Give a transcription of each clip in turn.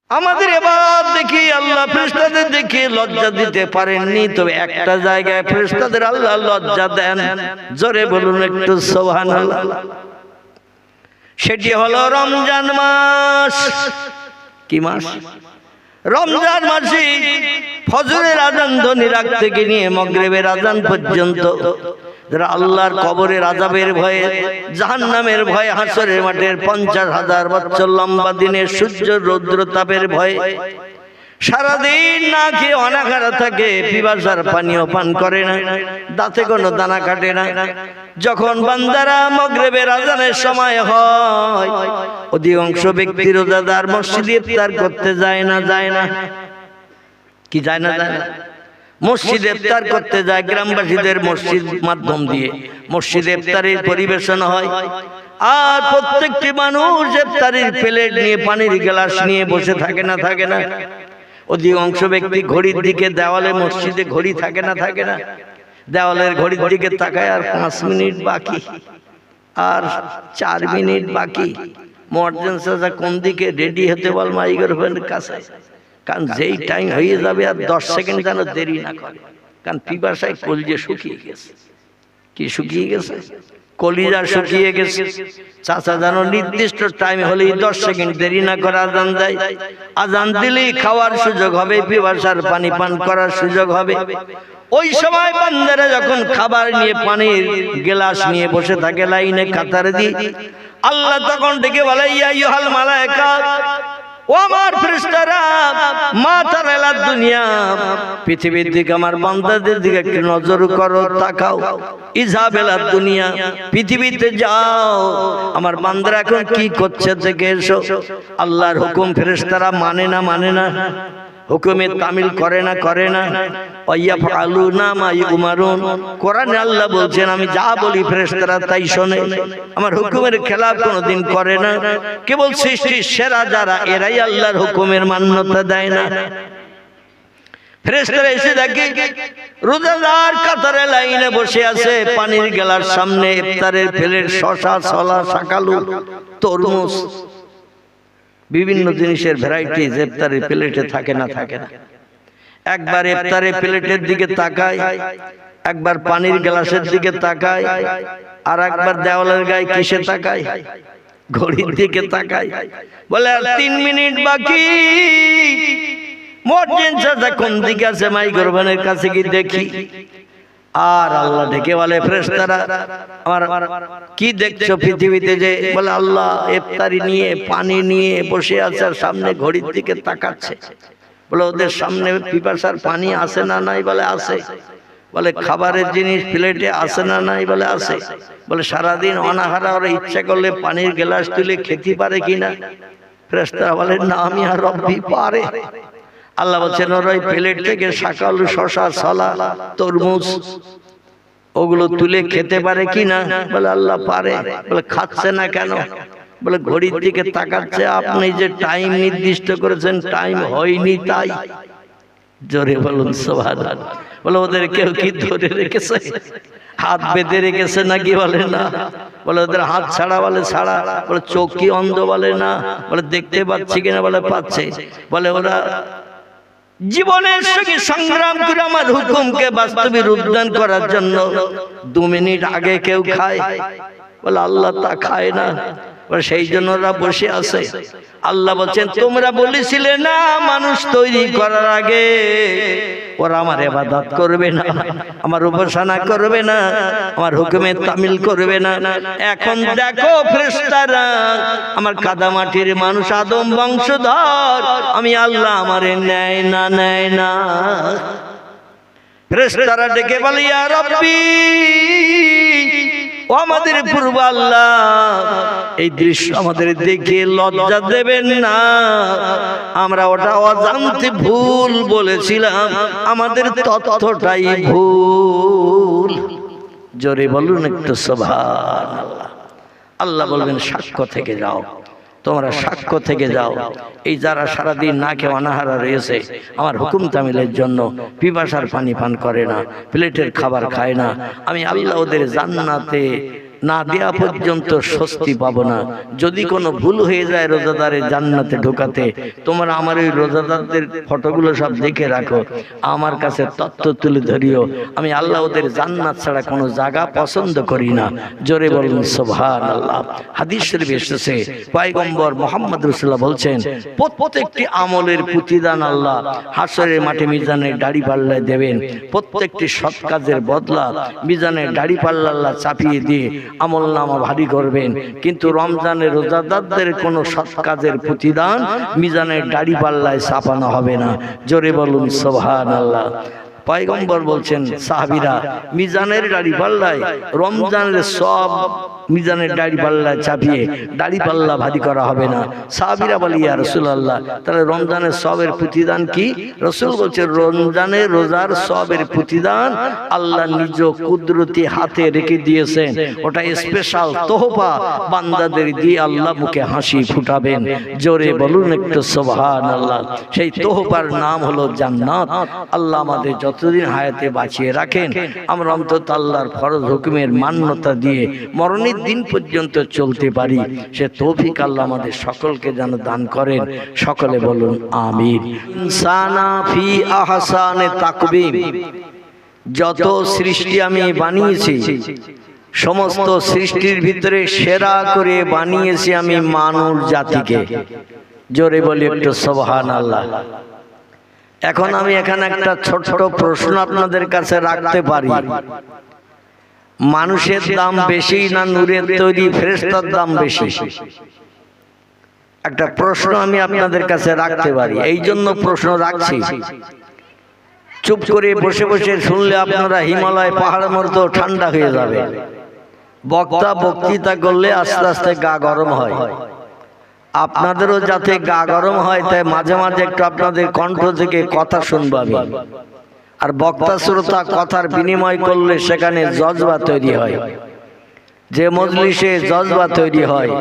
আমাদের এবার দেখি আল্লাহ ফেরেশতাদের দেখে লজ্জা দিতে পারেননি, তবে একটা জায়গায় ফেরেশতাদের আল্লাহ লজ্জা দেন। জোরে বলুন একটু সুবহানাল্লাহ। সেটি হলো রমজান মাস। কি মাস? রমজান মাসে ফজরের আজান ধ্বনি রাখ থেকে নিয়ে মাগরিবের আজান পর্যন্ত যারা আল্লাহর কবরের আযাবের ভয়ে, জাহান্নামের ভয়ে, হাসরের মাঠের 50,000 বছর লম্বা দিনের সূর্য রৌদ্র তাপের ভয়ে সারাদিন না খেয়ে অনাহারা থাকে, পিপাসার পানীয় পান করে না, দাঁতে কোনো দানা কাটে না। যখন বান্দারা মাগরিবের আজানের সময় হয়, অধিকাংশ ব্যক্তি রোজাদার মসজিদে ইফতার করতে যায় না। কি যায় না? মসজিদে ইফতার করতে যায়। গ্রামবাসীদের মসজিদ মাধ্যম দিয়ে মসজিদে ইফতারের পরিবেশন হয়, আর প্রত্যেকটি মানুষ ইফতারের প্লেট নিয়ে, পানির গ্লাস নিয়ে বসে থাকে না। অধিকাংশ ব্যক্তি ঘড়ির দিকে, দেওয়ালে মসজিদে ঘড়ি থাকে না, দেওয়ালের ঘড়ির দিকে তাকায়, আর 5 মিনিট বাকি, আর 4 মিনিট বাকি। মুয়াজ্জিন সাহেব কোন দিকে রেডি হতে বল মাইক্রোফোনের কাছে, কারণ যেই টাইম হয়ে যাবে আর 10 সেকেন্ড যেন দেরি না করে, কারণ পিপাসায় কলিজা শুকিয়ে গেছে। কি শুকিয়ে গেছে? কলিজা শুকিয়ে গেছে। চাচা যেন নির্দিষ্ট টাইম হলেই 10 সেকেন্ড দেরি না করে আজান দেয়। আজান দিলেই খাওয়ার সুযোগ হবে, পিপাসার পানি পান করার সুযোগ হবে। ওই সময় বান্দারা যখন খাবার নিয়ে, পানির গ্লাস নিয়ে বসে থাকে লাইনে কাতারে দিয়ে, আল্লাহ তখন ডেকে বলে, ইয়া আইয়ুহাল মালায়েকা, ও আমার ফেরেশতারা, মা তারালাদ দুনিয়া, পৃথিবীর দিকে আমার বান্দাদের দিকে একটু নজর করো, তাকাও। ইজাবেলাদ দুনিয়া, পৃথিবীতে যাও, আমার বান্দারা এখন কি করছে দেখে এসো। আল্লাহর হুকুম ফেরেশতারা মানে না, হুকুমে তামিল করে না। ওয়াইয়াফআলুনা মা ইউমারুন, কোরআনে আল্লাহ বলছেন আমি যা বলি ফেরেশতারা তাই শোনে, আমার হুকুমের খেলাফ কোনোদিন করে না। কেবল সৃষ্টির সেরা যারা, এরাই আল্লাহর হুকুমের মান্যতা দেয় না। ফেরেশতারা এসে দেখে রোজাদার কাতারে লাইনে বসে আছে, পানির গ্লাস সামনে, ইফতারের প্লেট, শসা, ছোলা, শাকালু, তরমুজ, বিভিন্ন জিনিসের ভ্যারাইটি ইফতারের প্লেটে থাকে না। একবার ইফতারের প্লেটের দিকে তাকায়, একবার পানির গ্লাসের দিকে তাকায়, আর একবার দেওয়ালের গায়ে কিসে তাকায়? ঘড়ির দিকে তাকায়। বলে আর 3 মিনিট বাকি। মুয়াজ্জিন চাচা কোন দিকে আছে মাইক্রোফোনের কাছে কি দেখি। আর আল্লাহ ডেকে বলে, ফেরেশতারা আমার কি দেখছো পৃথিবীতে? যে বলে আল্লাহ ইফতারি নিয়ে, পানি নিয়ে বসে আছে, আর সামনে ঘড়ির দিকে তাকাচ্ছে। বলে ওদের সামনে পিপাসার পানি আছে না নাই? বলে আছে। বলে খাবারের জিনিস প্লেটে আছে না নাই? বলে আছে। বলে সারাদিন অনাহারা, ওরা ইচ্ছা করলে পানির গ্লাস তুলে খেতে পারে কিনা? ফেরেশতারা বলে না, আমি আর রব্বি পারে। আল্লাহ বলছেন ওর ওই প্লেট থেকে শাকালু, শসা, ছোলা, তরমুজ ওগুলো তুলে খেতে পারে কিনা? বলে আল্লাহ পারে। বলে খাচ্ছে না কেন? বলে ঘড়ির দিকে তাকাচ্ছে, আপনি যে টাইম নির্দিষ্ট করেছেন টাইম হয়নি তাই। জোরে বলুন সুবহানাল্লাহ। বলে ওদের কেউ কি ধরে রেখেছে, হাত বেঁধে রেখেছে নাকি? বলে না। বলে ওদের হাত ছাড়া? বলে ছাড়া। বলে চোখ কি অন্ধ? বলে না। বলে দেখতে পাচ্ছে কিনা? বলে পাচ্ছে। বলে ওরা জীবনের সঙ্গে সংগ্রাম করে আমার হুকুমকে বাস্তবে রূপদান করার জন্য 2 মিনিট আগে কেউ খায়? বলে আল্লাহ তা খায় না। বলে সেই জন্য ওরা বসে আছে। আল্লাহ বলছেন তোমরা বলেছিলে না মানুষ তৈরি করার আগে ওরা আমার ইবাদত করবে না, আমার উপাসনা করবে না, আমার হুকুমে তামিল করবে না। এখন দেখো ফেরেশতারা আমার কাদামাটির মানুষ, আদম বংশধর, আমি আল্লাহ আমারে নেয় না। ফেরেশতারা ডেকে বলে ইয়া রাব্বি, ও আমাদের পূর্ব আল্লাহ, এই দৃশ্য আমাদের দেখে লজ্জা দেবেন না। আমরা ওটা অজান্তে ভুল বলেছিলাম, আমাদের তথ্যটাই ভুল। জোরে বলুন একটু সুবহানাল্লাহ। আল্লাহ বলবেন সাক্ষ্য থেকে যাও, তোমরা সাক্ষ্য থেকে যাও। এই যারা সারাদিন না খেয়ে অনাহারা রয়েছে আমার হুকুম তামিলের জন্য, পিপাসার পানি পান করে না, প্লেটের খাবার খায় না, আমি আল্লাহ ওদের জান্নাতে না দেয়া পর্যন্ত স্বস্তি পাবো না। যদি কোনো ভুল হয়ে যায় রোজাদারের জান্নাতে ঢোকাতে, তোমরা আমার ওই রোজাদারদের ফটোগুলো সব দেখে রাখো, আমার কাছে তথ্য তুলে ধরিও। আমি আল্লাহ ওদের জান্নাত ছাড়া কোনো জায়গা পছন্দ করি না। জোরে বলুন সুবহানাল্লাহ। হাদিস শরীফে এসেছে পয়গম্বর মুহাম্মদ রাসূলুল্লাহ বলছেন, প্রত্যেকটি আমলের প্রতিদান আল্লাহ হাশরের মাঠে মিজানের দাড়ি পাল্লায় দেবেন। প্রত্যেকটি সৎ কাজের বদলা মিজানের দাড়ি পাল্লা আল্লাহ চাপিয়ে দিয়ে আমলনামা ভারী করবেন। কিন্তু রমজানের রোজাদারদের কোনো সৎ কাজের প্রতিদান মিজানের দাড়ি পাল্লায় চাপানো হবে না। জোরে বলুন সুবহানাল্লাহ। পয়গম্বর বলছেন, সাহাবীরা মিজানের দাড়ি পাল্লায় রমজানের সব মিজানের দাড়ি পাল্লায় চাপিয়ে দাড়ি পাল্লা ভারী করা হবে না। সাহাবীরা বলে, ইয়া রাসূলুল্লাহ, তাহলে রমজানের সবের প্রতিদান কি? রাসূল বলছে, রমজানের রোজার সবের প্রতিদান আল্লাহ নিজ কুদরতি হাতে রেখে দিয়েছেন। ওটা স্পেশাল তোহফা বান্দাদের দিয়ে আল্লাহ মুখে হাসি ফুটাবেন। জোরে বলুন একটু সুবহানাল্লাহ। সেই তোহফার নাম হলো জান্নাত। আল্লাহ আমাদের যতদিন হায়াতে বাঁচিয়ে রাখেন, আমরা অন্তত আল্লাহর ফরজ হুকুমের মান্যতা দিয়ে মরণের দিন পর্যন্ত চলতে পারি, সে তৌফিক আল্লাহ আমাদের সকলকে যেন দান করেন। সকলে বলুন আমিন। ইনসানা ফি আহসানে তাকবীম। যত সৃষ্টি আমি বানিয়েছি, সমস্ত সৃষ্টির ভিতরে সেরা করে বানিয়েছি আমি মানুষ জাতিকে। জোরে বলি একটু সুবহানাল্লাহ। এখন আমি এখানে একটা ছোট প্রশ্ন আপনাদের কাছে রাখতে পারি, মানুষের দাম বেশি না নূরের তৈরি ফেরেশতার দাম বেশি? একটা প্রশ্ন আমি আপনাদের কাছে রাখতে পারি। এই জন্য প্রশ্ন রাখছি, চুপ করে বসে বসে শুনলে আপনারা হিমালয় পাহাড়ের মতো ঠান্ডা হয়ে যাবে। বক্তা বক্তৃতা করলে আস্তে আস্তে গা গরম হয়। আপনাদেরও যাতে গা গরম হয়, তাই মাঝে মাঝে একটু আপনাদের কণ্ঠ থেকে কথা শুনবো আমি। আর বক্তা শ্রোতা কথার বিনিময় করলে সেখানে জজবা তৈরি হয়। যে মজলিসে জজবা তৈরি হয়,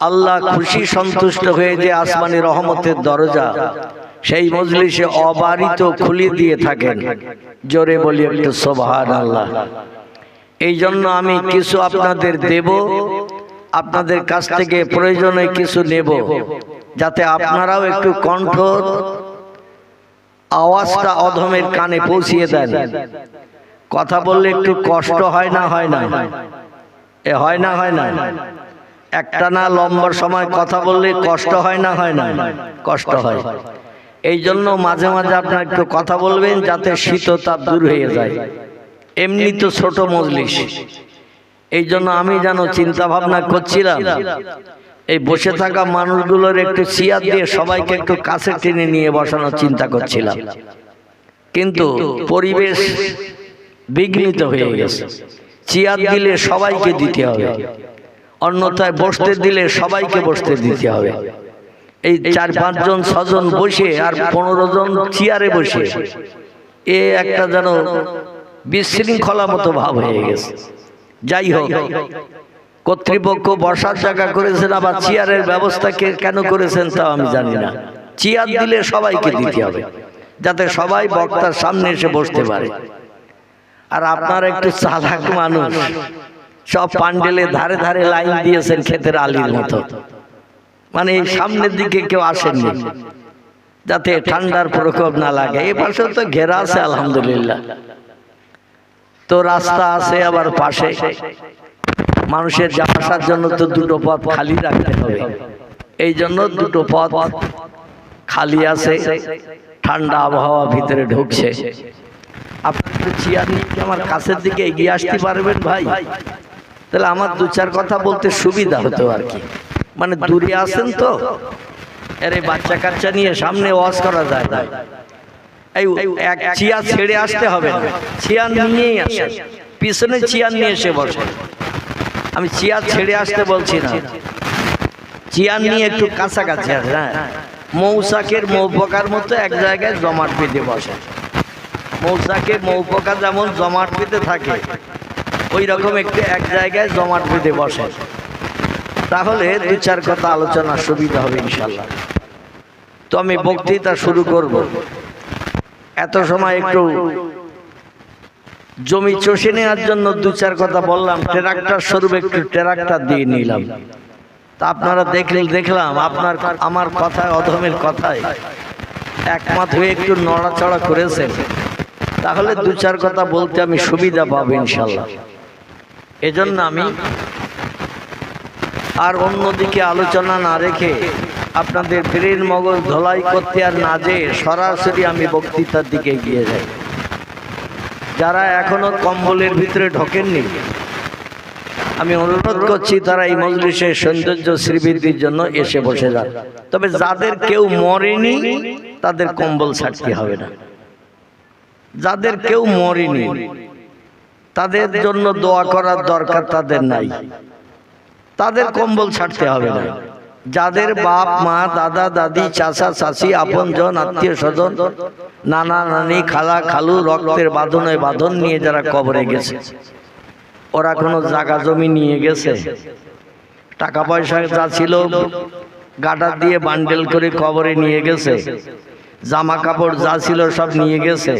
আল্লাহ খুশি সন্তুষ্ট হয়ে যে আসমানি রহমতের দরজা সেই মজলিসে অবারিত খুলে দিয়ে থাকেন। জোরে বলি একটু সুবহানাল্লাহ। এই জন্য আমি কিছু আপনাদের দেব, আপনাদের কাছ থেকে প্রয়োজনে কিছু নেব, যাতে আপনারাও একটু কণ্ঠ আওয়াজটা অধমের কানে পৌঁছিয়ে দেন। কথা বললে একটু কষ্ট হয় না? হয় না? এ হয় না? হয় না? একটা না লম্বা সময় কথা বললে কষ্ট হয় না? হয় না? কষ্ট হয়। এই জন্য মাঝে মাঝে আপনারা একটু কথা বলবেন, যাতে শীততাপ দূর হয়ে যায়। এমনি তো ছোট মজলিস, এই জন্য আমি যেন চিন্তা ভাবনা করছিলাম, এই বসে থাকা মানুষগুলোর একটু চেয়ার দিয়ে সবাইকে একটু কাছে টেনে নিয়ে বসানোর চিন্তা করছিলাম, কিন্তু পরিবেশ বিঘ্নিত হয়ে গেছে। চেয়ার দিলে সবাইকে দিতে হবে, অন্যথায় বসতে দিলে সবাইকে বসতে দিতে হবে। এই 4-5 জন 6 জন বসে আর 15 জন চেয়ারে বসে, এ একটা যেন বিশৃঙ্খলা মতো ভাব হয়ে গেছে। যাই হোক, কর্তৃপক্ষ বসার জায়গা করেছেন, আবার চেয়ারের ব্যবস্থা কেন করেছেন তাও আমি জানি না। চেয়ার দিলে সবাইকে দিতে হবে, যাতে সবাই বক্তার সামনে এসে বসতে পারে। আর আপনারা একটু চালাক মানুষ, সব প্যান্ডেলে ধারে ধারে লাইন দিয়েছেন ক্ষেতের আলির মতো, মানে এই সামনের দিকে কেউ আসেননি, যাতে ঠান্ডার প্রকোপ না লাগে। এই পাশে তো ঘেরা আছে আলহামদুলিল্লাহ, তো রাস্তা আছে আবার পাশে। মানুষের যাওয়ার জন্য তো দুটো পথ খালি রাখতে হবে, এই জন্য দুটো পথ খালি আছে, ঠান্ডা আবহাওয়া ভিতরে ঢুকছে। আপনি একটু চেয়ার নিয়ে আমার কাছের দিকে এগিয়ে আসতে পারবেন ভাই? তাহলে আমার 2-4 কথা বলতে সুবিধা হতো আর কি। মানে দূরে আছেন তো, আরে বাচ্চা কাচ্চা নিয়ে সামনে ওয়াজ করা যায় না। এই এক চেয়ার ছেড়ে আসতে হবে না, চেয়ার নিয়েই আসে, পিছনে চেয়ার নিয়ে এসে বসে। আমি চেয়ার ছেড়ে আসতে বলছি না, চেয়ার নিয়ে একটু কাছাকাছি আছে। হ্যাঁ, মৌচাকের মৌপকার মতো এক জায়গায় জমাট বেঁধে বসে। মৌচাকে মৌপকা যেমন জমাট বেঁধে থাকে, ওই রকম একটু এক জায়গায় জমাট বেঁধে বসে, তাহলে 2-4 কথা আলোচনার সুবিধা হবে ইনশাল্লাহ। তো আমি বক্তৃতা শুরু করব। এত সময় একটু জমি চষে নেওয়ার জন্য দু চার কথা বললাম, ট্রাক্টর স্বরূপ একটু ট্রাক্টর দিয়ে নিলাম। তা আপনারা দেখলাম আপনার আমার কথায়, অধমের কথায় একমত হয়ে একটু নড়াচড়া করেছেন, তাহলে দু চার কথা বলতে আমি সুবিধা পাবো ইনশাল্লাহ। এজন্য আমি আর অন্যদিকে আলোচনা না রেখে আপনাদের ব্রেন মগজ ধোলাই করতে আর না যেয়ে সরাসরি আমি বক্তৃতার দিকে এগিয়ে যাই। যারা এখনো কম্বলের ভিতরে ঢোকেননি, আমি অনুরোধ করছি তারা এই মজলিসের সৌন্দর্য শ্রীবৃদ্ধির জন্য এসে বসে যান। তবে যাদের কেউ মরেনি তাদের কম্বল ছাড়তে হবে না। যাদের কেউ মরেনি তাদের জন্য দোয়া করার দরকার তাদের নাই, তাদের কম্বল ছাড়তে হবে না। যাদের বাপ মা দাদা দাদি চাচা চাচি আপনজন আত্মীয় স্বজন নানা নানি খালা খালু রক্তের বাঁধনে বাঁধন নিয়ে যারা কবরে গেছে, ওরা কোনো জায়গা জমি নিয়ে গেছে, টাকা পয়সা যা ছিল গাডার দিয়ে বান্ডেল করে কবরে নিয়ে গেছে, জামা কাপড় যা ছিল সব নিয়ে গেছে,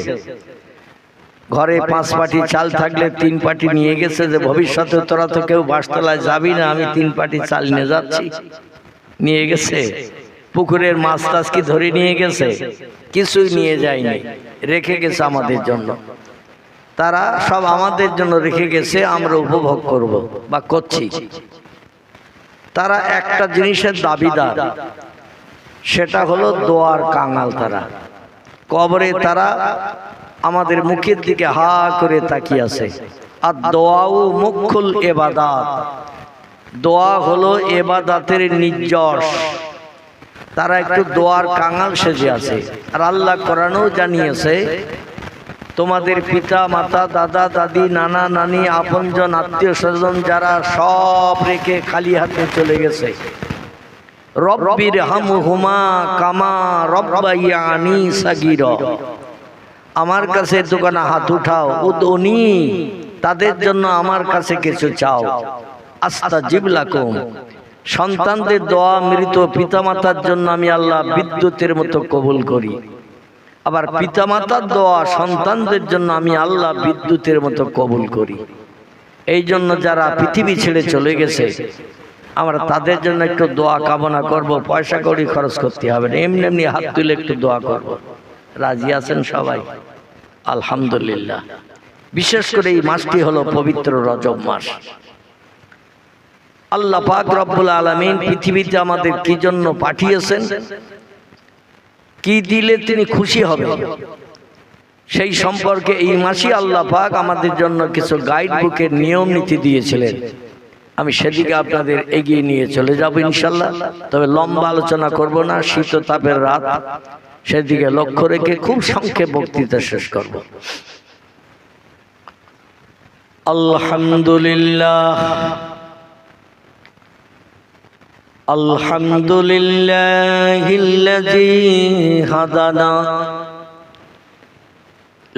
ঘরে 5 পাটি চাল থাকলে 3 পাটি নিয়ে গেছে, যে ভবিষ্যতে তোরা তো কেউ বাসতলায় যাবি না, আমি 3 পাটি চাল নিয়ে যাচ্ছি, নিয়ে গেছে। পুকুরের মাছ টাছ কি ধরে নিয়ে গেছে? কিছুই নিয়ে যায়নি, রেখে গেছে আমাদের জন্য। তারা সব আমাদের জন্য রেখে গেছে, আমরা উপভোগ করব বা করছি। তারা একটা জিনিসের দাবিদার, সেটা হলো দোয়ার কাঙাল। তারা কবরে তারা আমাদের মুখের দিকে হা করে তাকিয়ে আছে। আর দোয়াও মুখুল ইবাদাত, দোয়া হলো ইবাদতের নির্যাস। তারা একটু দোয়ার কাঙাল সেজে আছে। আর আল্লাহ কোরআনেও জানিয়েছে, তোমাদের পিতা মাতা দাদা দাদি নানা নানি আপনজন আত্মীয় স্বজন যারা সব রেখে খালি হাতে চলে গেছে, রব্বির হামহুমা কামা রব্বায়ানি সাগীরা, আমার কাছে দোকানে হাত উঠাও, উদনি, তাদের জন্য আমার কাছে কিছু চাও, আস্তাজিব লাকুম, সন্তানদের দোয়া মৃত পিতামাতার জন্য আমি আল্লাহ বিদ্যুতের মতো কবুল করি। আবার পিতামাতার দোয়া সন্তানদের জন্য আমি আল্লাহ বিদ্যুতের মতো কবুল করি। এই জন্য যারা পৃথিবী ছেড়ে চলে গেছে, আমরা তাদের জন্য একটু দোয়া কামনা করব। পয়সা কড়ি খরচ করতে হবে না, এমনি এমনি হাত তুলে একটু দোয়া করব। রাজি আছেন সবাই? আলহামদুলিল্লাহ। বিশেষ করে এই মাসটি হলো পবিত্র রজব মাস। আল্লাহ পাক রব্বুল আলামিন পৃথিবীতে আমাদের কি জন্য পাঠিয়েছেন, কি দিলে তিনি খুশি হবেন, সেই সম্পর্কে এই মাসে আল্লাহ পাক আমাদের জন্য কিছু গাইড বুকের নিয়ম নীতি দিয়েছিলেন। আমি সেদিকে আপনাদের এগিয়ে নিয়ে চলে যাব ইনশাল্লাহ। তবে লম্বা আলোচনা করব না, শীত তাপের রাত, সেদিকে লক্ষ্য রেখে খুব সংক্ষেপ বক্তৃতা শেষ করব। আলহামদুলিল্লাহ, আলহামদুলিল্লাহিল্লাযী হাদানা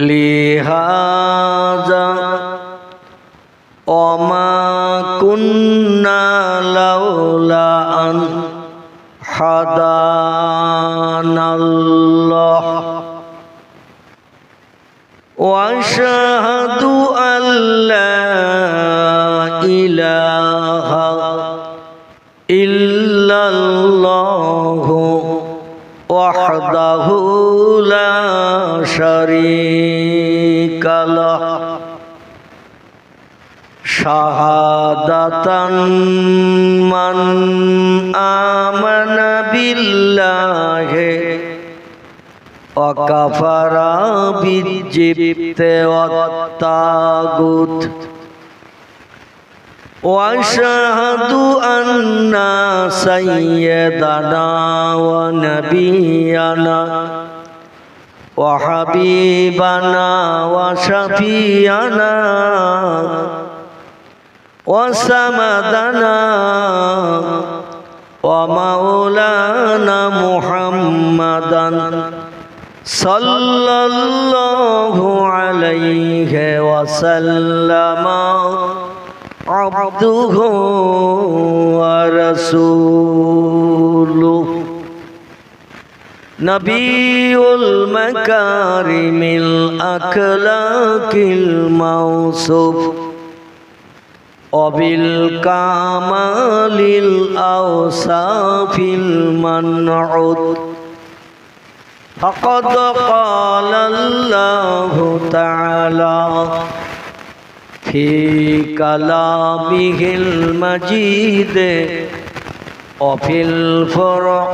লিহাযা ওয়া মা কুন্না লাউলা আন হাদানাল্লাহ ওয়া আশহাদু আল্লা ইলাহা ইল্লাল্লাহু ওয়াহদাহু লা শারীকা লাহু শাহাদাতান মান আমানা বিল্লাহি ওয়া কাফারা বিজিবতি ওয়াত তাগুত ওয়া আশহাদু আন্না সাইয়্যিদানা ওয়া নাবিয়ানা ওয়া হাবিবানা ওয়া শাফিয়ানা ওয়া সামাদানা ওয়া মাওলানা মুহাম্মাদান সাল্লাল্লাহু আলাইহি ওয়া সাল্লামা আবদুহু ওয়া রাসূলুহু নবিউল মাকারিমিল আখলাকিল মাউসুফ অবিল কামালিল আওসাফিল মানউত ফাকাদ ক্বালাল্লাহু তাআলা ফি কালামিহিল মাজিদ অফিল ফুরকানিহিল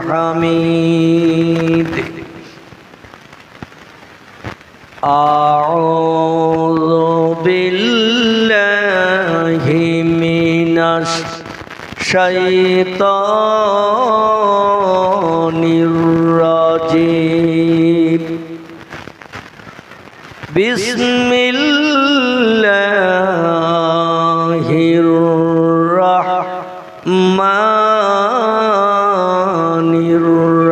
হামিদ আউযু বিল্লাহি মিনাশ শাইতানির রাজিম বিসমিল্লাহির রহমানির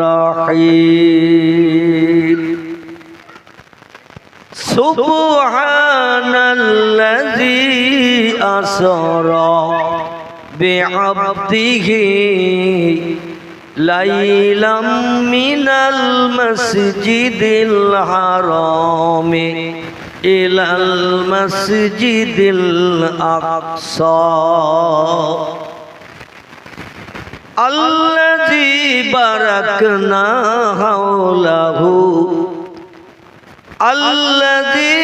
রহিম সুবহানাল্লাযী আসরা বি'আবদিহি লাইলাম মিনাল মসজিদিল হারামি ইলাল মসজিদিল আকসা আল্লাযী বারাকনা হাওলাহু আল্লাযী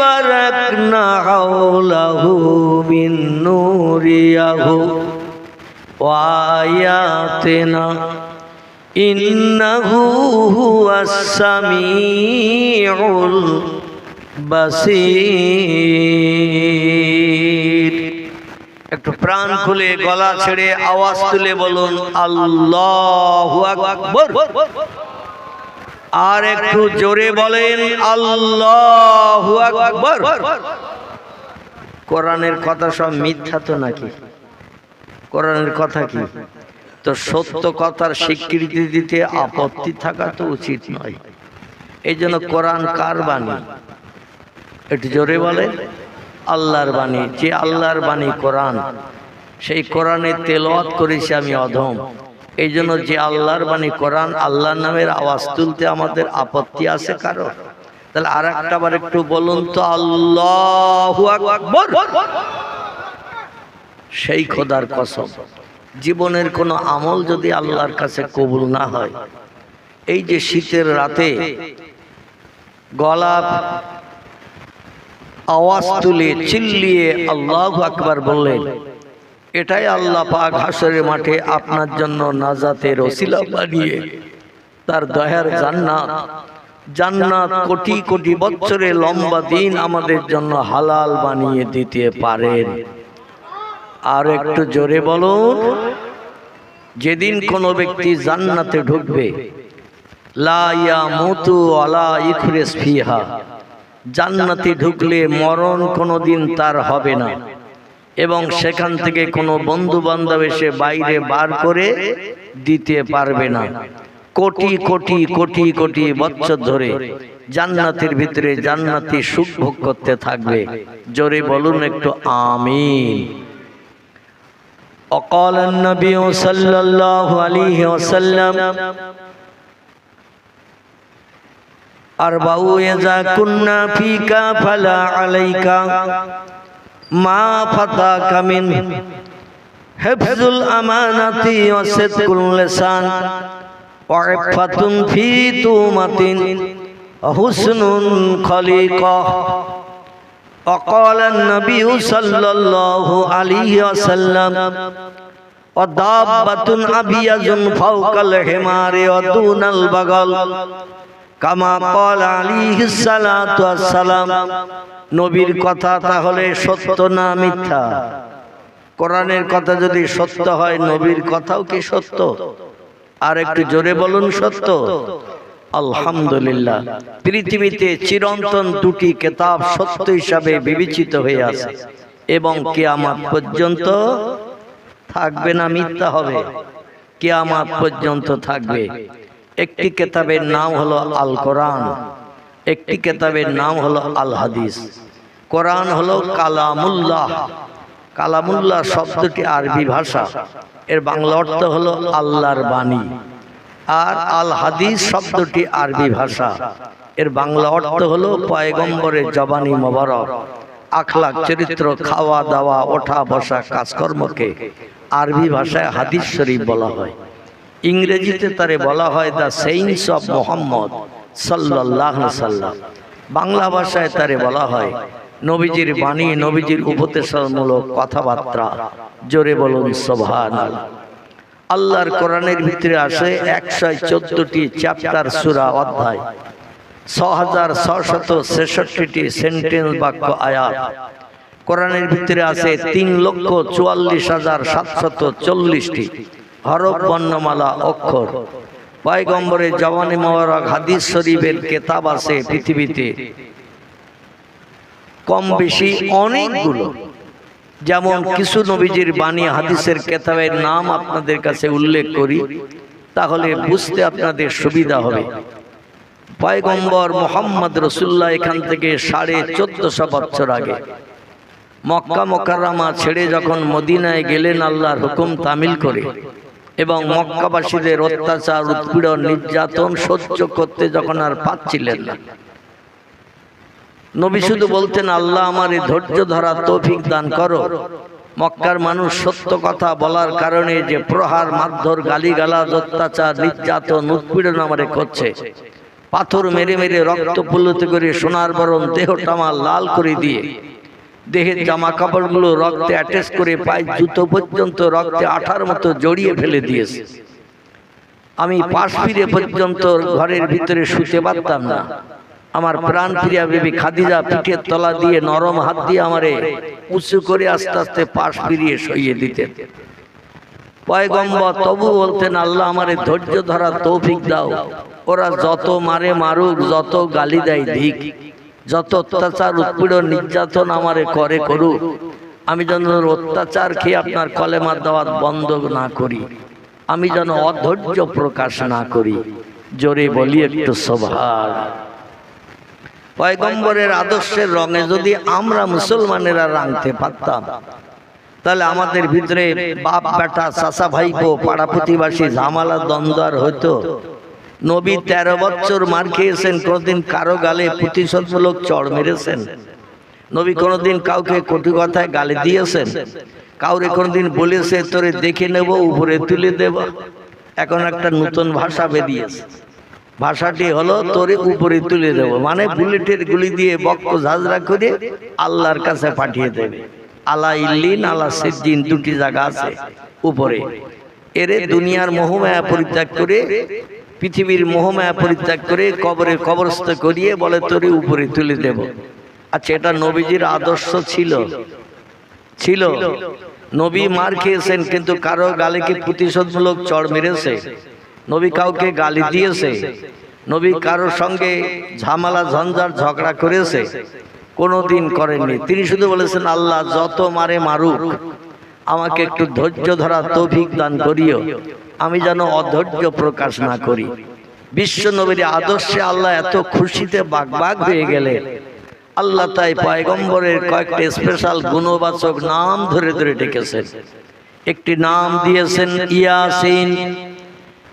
বারাকনা হাওলাহু মিন নূরিহি ওয়া আয়াতিনা ইন্নাহু হুয়াস সামিউল বাসীর। একটু প্রাণ খুলে গলা ছেড়ে আওয়াজ তুলে বলুন আল্লাহু আকবার। আর একটু জোরে বলেন আল্লাহু আকবার। কোরআনের কথা সব মিথ্যা তো নাকি? কোরআনের কথা কি? তো সত্য কথার স্বীকৃতি দিতে আপত্তি থাকা তো উচিত নয়। এই জন্য কোরআন কার বাণী? একটু জোরে বলেন আল্লাহর বাণী। যে আল্লাহর বাণী কোরআন, সেই কোরআনের তেলাওয়াত করেছি আমি অধম। এই জন্য যে আল্লাহর বাণী কোরআন, আল্লাহর নামের আওয়াজ তুলতে আমাদের আপত্তি আছে কারো? তাহলে আর একটা বার একটু বলুন তো আল্লাহু আকবার। সেই খোদার কসম, জীবনের কোনো আমল যদি আল্লাহর কাছে কবুল না হয়, এই যে শীতের রাতে গলা আওয়াজ তুলে চিল্লিয়ে আল্লাহু আকবার বললেন, এটাই আল্লাহ পাক হাসরের মাঠে আপনার জন্য নাজাতের ওসিলা বানিয়ে তার দয়ার জান্নাত, জান্নাত কোটি কোটি বছরের লম্বা দিন আমাদের জন্য হালাল বানিয়ে দিতে পারেন। আর একটু জোরে বলুন, যেদিন কোনো ব্যক্তি জান্নাতে ঢুকবে, লা ইয়ামুতু ওয়ালা ইখরিস ফিহা, জান্নাতে ঢুকলে মরণ কোনোদিন তার হবে না, এবং সেখান থেকে কোনো বন্ধু বান্ধব এসে বাইরে বার করে দিতে পারবে না। কোটি কোটি কোটি কোটি বছর ধরে জান্নাতের ভিতরে জান্নাতি সুখ ভোগ করতে থাকবে। জোরে বলুন একটু আমিন। وقال النبي صلى الله عليه وسلم أربع إذا كنا فيك فلا عليك ما فتاك من حفظ الأمانة وصدق اللسان وعفة في تومة وحسن خليقة وقال النبي صلى الله عليه وسلم ودابة أبيض فوق الحمار ودون البغل كما قال عليه الصلاة والسلام। নবীর কথা তাহলে সত্য না মিথ্যা? কোরআনের কথা যদি সত্য হয়, নবীর কথাও কি সত্য? আর একটু জোরে বলুন সত্য। আলহামদুলিল্লাহ, পৃথিবীতে চিরন্তন দুটি কিতাব সত্য হিসাবে বিবেচিত হয়ে আছে এবং কিয়ামত পর্যন্ত থাকবে না, মিথ্যা হবে, কিয়ামত পর্যন্ত থাকবে। একটি কিতাবের নাম হলো আল কোরআন, একটি কিতাবের নাম হলো আল হাদিস। কোরআন হলো কালামুল্লাহ, কালামুল্লাহ শব্দটি আরবি ভাষা, এর বাংলা অর্থ হলো আল্লাহর বাণী। আর আল হাদিস শব্দটি আরবি ভাষা, এর বাংলা অর্থ হলো পয়গম্বরের জবানি মোবারক, আখলাক, চরিত্র, খাওয়া দাওয়া, ওঠা বসা, কাজকর্মকে আরবি ভাষায় হাদিস শরীফ বলা হয়। ইংরেজিতে তারে বলা হয় দ্য সেইন্স অফ মোহাম্মদ সাল্লাল্লাহু আলাইহি সাল্লাম। বাংলা ভাষায় তারে বলা হয় নবীজির বাণী, নবীজির উপদেশমূলক কথাবার্তা। জোরে বলুন সুবহানাল্লাহ। আল্লাহর কোরআনের ভিতরে আসে 114টি চ্যাপ্টার, সূরা, অধ্যায়, 6666টি সেন্টেন্স, বাক্য, আয়াত। কোরআনের ভিতরে আছে 3,44,740টি হরফ, বর্ণমালা, অক্ষর। পয়গম্বরের জবানি মোবারক হাদিস শরীফের কেতাব আছে পৃথিবীতে কম বেশি অনেকগুলো। যেমন কিছু নবীজির বাণী হাদিসের কেতাবের নাম আপনাদের কাছে উল্লেখ করি, তাহলে বুঝতে আপনাদের সুবিধা হবে। পয়গম্বর মুহাম্মদ রাসূলুল্লাহ এখান থেকে 1450 বছর আগে মক্কা মুকাররমা ছেড়ে যখন মদিনায় গেলেন আল্লাহর হুকুম তামিল করে, এবং মক্কাবাসীদের অত্যাচার, উৎপীড়ন, নির্যাতন সহ্য করতে যখন আর পাচ্ছিলেন না, নবী শুধু বলতেন, আল্লাহ আমারে ধৈর্য ধরা তৌফিক দান করো। মক্কার মানুষ সত্য কথা বলার কারণে যে প্রহার, মারধর, গালিগালাজ, অত্যাচার, নির্যাতন, উৎপীড়ন আমারে করছে, পাথর মেরে মেরে রক্ত পুলুত করে সোনার বরণ দেহটা আমার লাল করে দিয়ে, দেহের জামা কাপড়গুলো রক্তে অ্যাটাচ করে পায়ে জুতো পর্যন্ত রক্তে আঠার মতো জড়িয়ে ফেলে দিয়েছে। আমি পাশ ফিরে পর্যন্ত ঘরের ভিতরে শুতে পারতাম না। আমার প্রাণ প্রিয়া বিবি খাদিজা পিঠের তলা দিয়ে নরম হাত দিয়ে আমারে উঁচু করে আস্তে আস্তে পাশ ফিরিয়ে শুইয়ে দিতেন। পয়গম্বর তবু বলতেন, আল্লাহ আমারে ধৈর্য ধরা তৌফিক দাও। ওরা যত মারে মারুক, যত গালি দেয় দিক, যত অত্যাচার, উৎপীড়ন, নির্যাতন আমারে করে করুক, আমি যেন অত্যাচার খেয়ে আপনার কলেমার দাওয়াত বন্ধ না করি, আমি যেন অধৈর্য প্রকাশ না করি। জোরে বলি একটু সুবহানাল্লাহ। পয়গম্বরের আদর্শের রঙে যদি আমরা মুসলমানেরা রাঙতে পারতাম, তাহলে আমাদের ভিতরে বাপ বেটা, চাচা ভাইপো, পাড়া প্রতিবাসী ঝামেলা দ্বন্দ্ব আর হইতো। নবী 13 বছর মার খেয়েছেন, কোনদিন কারো গালে প্রতিশোধমূলক চড় মেরেছেন? নবী কোনদিন কাউকে কটু কথায় গালি দিয়েছেন? কাউরে কোনদিন বলেছে তোরে দেখে নেব, উপরে তুলে দেব? এখন একটা নতুন ভাষা বেরিয়েছে, ভাষাটি হলো তোরে উপরে তুলে দেব, মানে বুলেটের গুলি দিয়ে বক্ষ ঝাঁঝরা করে আল্লাহর কাছে পাঠিয়ে দেবে। আলা ইল্লিন, আলা সিদ্দিন, দুটি জায়গা আছে উপরে। এরে দুনিয়ার মোহমায়া পরিত্যাগ করে, পৃথিবীর মোহমায়া পরিত্যাগ করে কবরে কবরস্থ করিয়ে বলে তোরে উপরে তুলে দেব। আচ্ছা, এটা নবীজির আদর্শ ছিল? ছিল। নবী মার খেয়েছেন, কিন্তু কারো গালে কি প্রতিশোধমূলক চড় মেরেছে? নবী কাউকে গালি দিয়েছে? নবী কারোর সঙ্গে ঝামেলা ঝঞ্ঝাট ঝগড়া করেছে? কোনোদিন করেননি। তিনি শুধু বলেছেন, আল্লাহ যত মারে মারুক, আমাকে একটু ধৈর্য ধরা তৌফিক দান করিও, আমি যেন অধৈর্য প্রকাশ না করি। বিশ্ব নবীর আদর্শে আল্লাহ এত খুশিতে বাগবাগ হয়ে গেলেন, আল্লাহ তাই পয়গম্বরের কয়েকটি স্পেশাল গুণবাচক নাম ধরে ধরে ডেকেছেন। একটি নাম দিয়েছেন ইয়াসিন,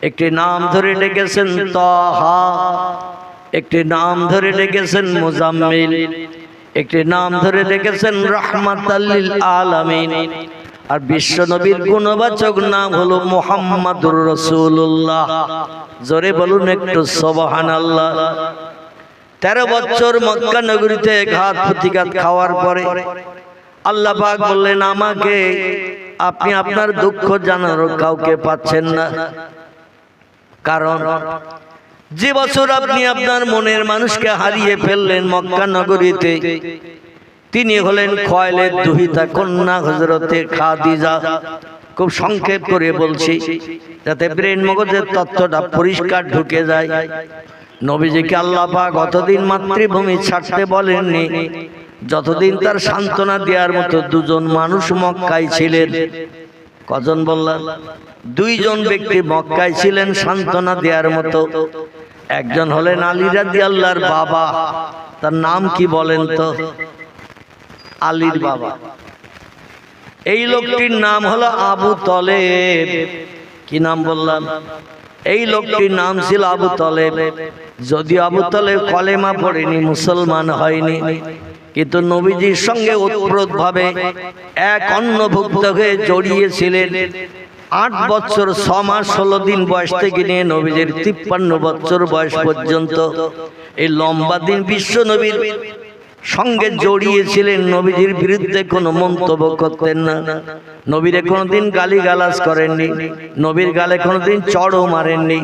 একটি নাম ধরে ডেকেছেন তাহা, একটি নাম ধরে ডেকেছেন মুজাম্মিল, একটি নাম ধরে ডেকেছেন রাহমাতাল লিল আলামিন। আর বিশ্ব নবীর গুণবাচক নাম হলো মুহাম্মাদুর রাসূলুল্লাহ। জোরে বলুন একটু সুবহানাল্লাহ। 13 বছর মক্কা নগরীতে ঘাত প্রতিঘাত খাওয়ার পরে আল্লাহ পাক বললেন, আমাকে আপনি আপনার দুঃখ জানারও কাউকে পাচ্ছেন না। কারণ যে বছর আপনি আপনার মনের মানুষকে হারিয়ে ফেললেন মক্কা নগরীতে, তিনি হলেন খোয়াইলের দুহিতা কন্যা হযরতে খাদিজা। খুব সংক্ষেপ করে বলছি, যাতে ব্রেন মগজের তত্ত্বটা পরিষ্কার ঢুকে যায়। নবীজিকে আল্লাহ পাক অতদিন মাতৃভূমি ছাড়তে বলেননি যতদিন তার সান্ত্বনা দেওয়ার মতো দুজন মানুষ মক্কায় ছিলেন। কজন বললাম? 2 জন ব্যক্তি মক্কায় ছিলেন সান্ত্বনা দেওয়ার মতো। একজন হলেন আলী রাদিয়াল্লাহর বাবা, তার নাম কি বলেন তো? আলীর বাবা। এই লোকটির নাম হলো আবু তলেব। কি নাম বললাম? এই লোকটির নাম ছিল আবু তলেব। যদিও আবু তলেব কলেমা পড়েনি, মুসলমান হয়নি, কিন্তু নবীজির সঙ্গে ওতপ্রোতভাবে এক অন্নভুক্ত হয়ে জড়িয়েছিলেন। 8 বছর 6 মাস 16 দিন বয়স থেকে নিয়ে নবীজির 53 বছর বয়স পর্যন্ত এই লম্বা দিন বিশ্ব নবীর সঙ্গে জড়িয়েছিলেন। নবীজির বিরুদ্ধে কোনো মন্তব্য করতেন না, নবীরে কোনোদিন গালিগালাজ করেননি, নবীর গালে কোনোদিন চড়ও মারেননি,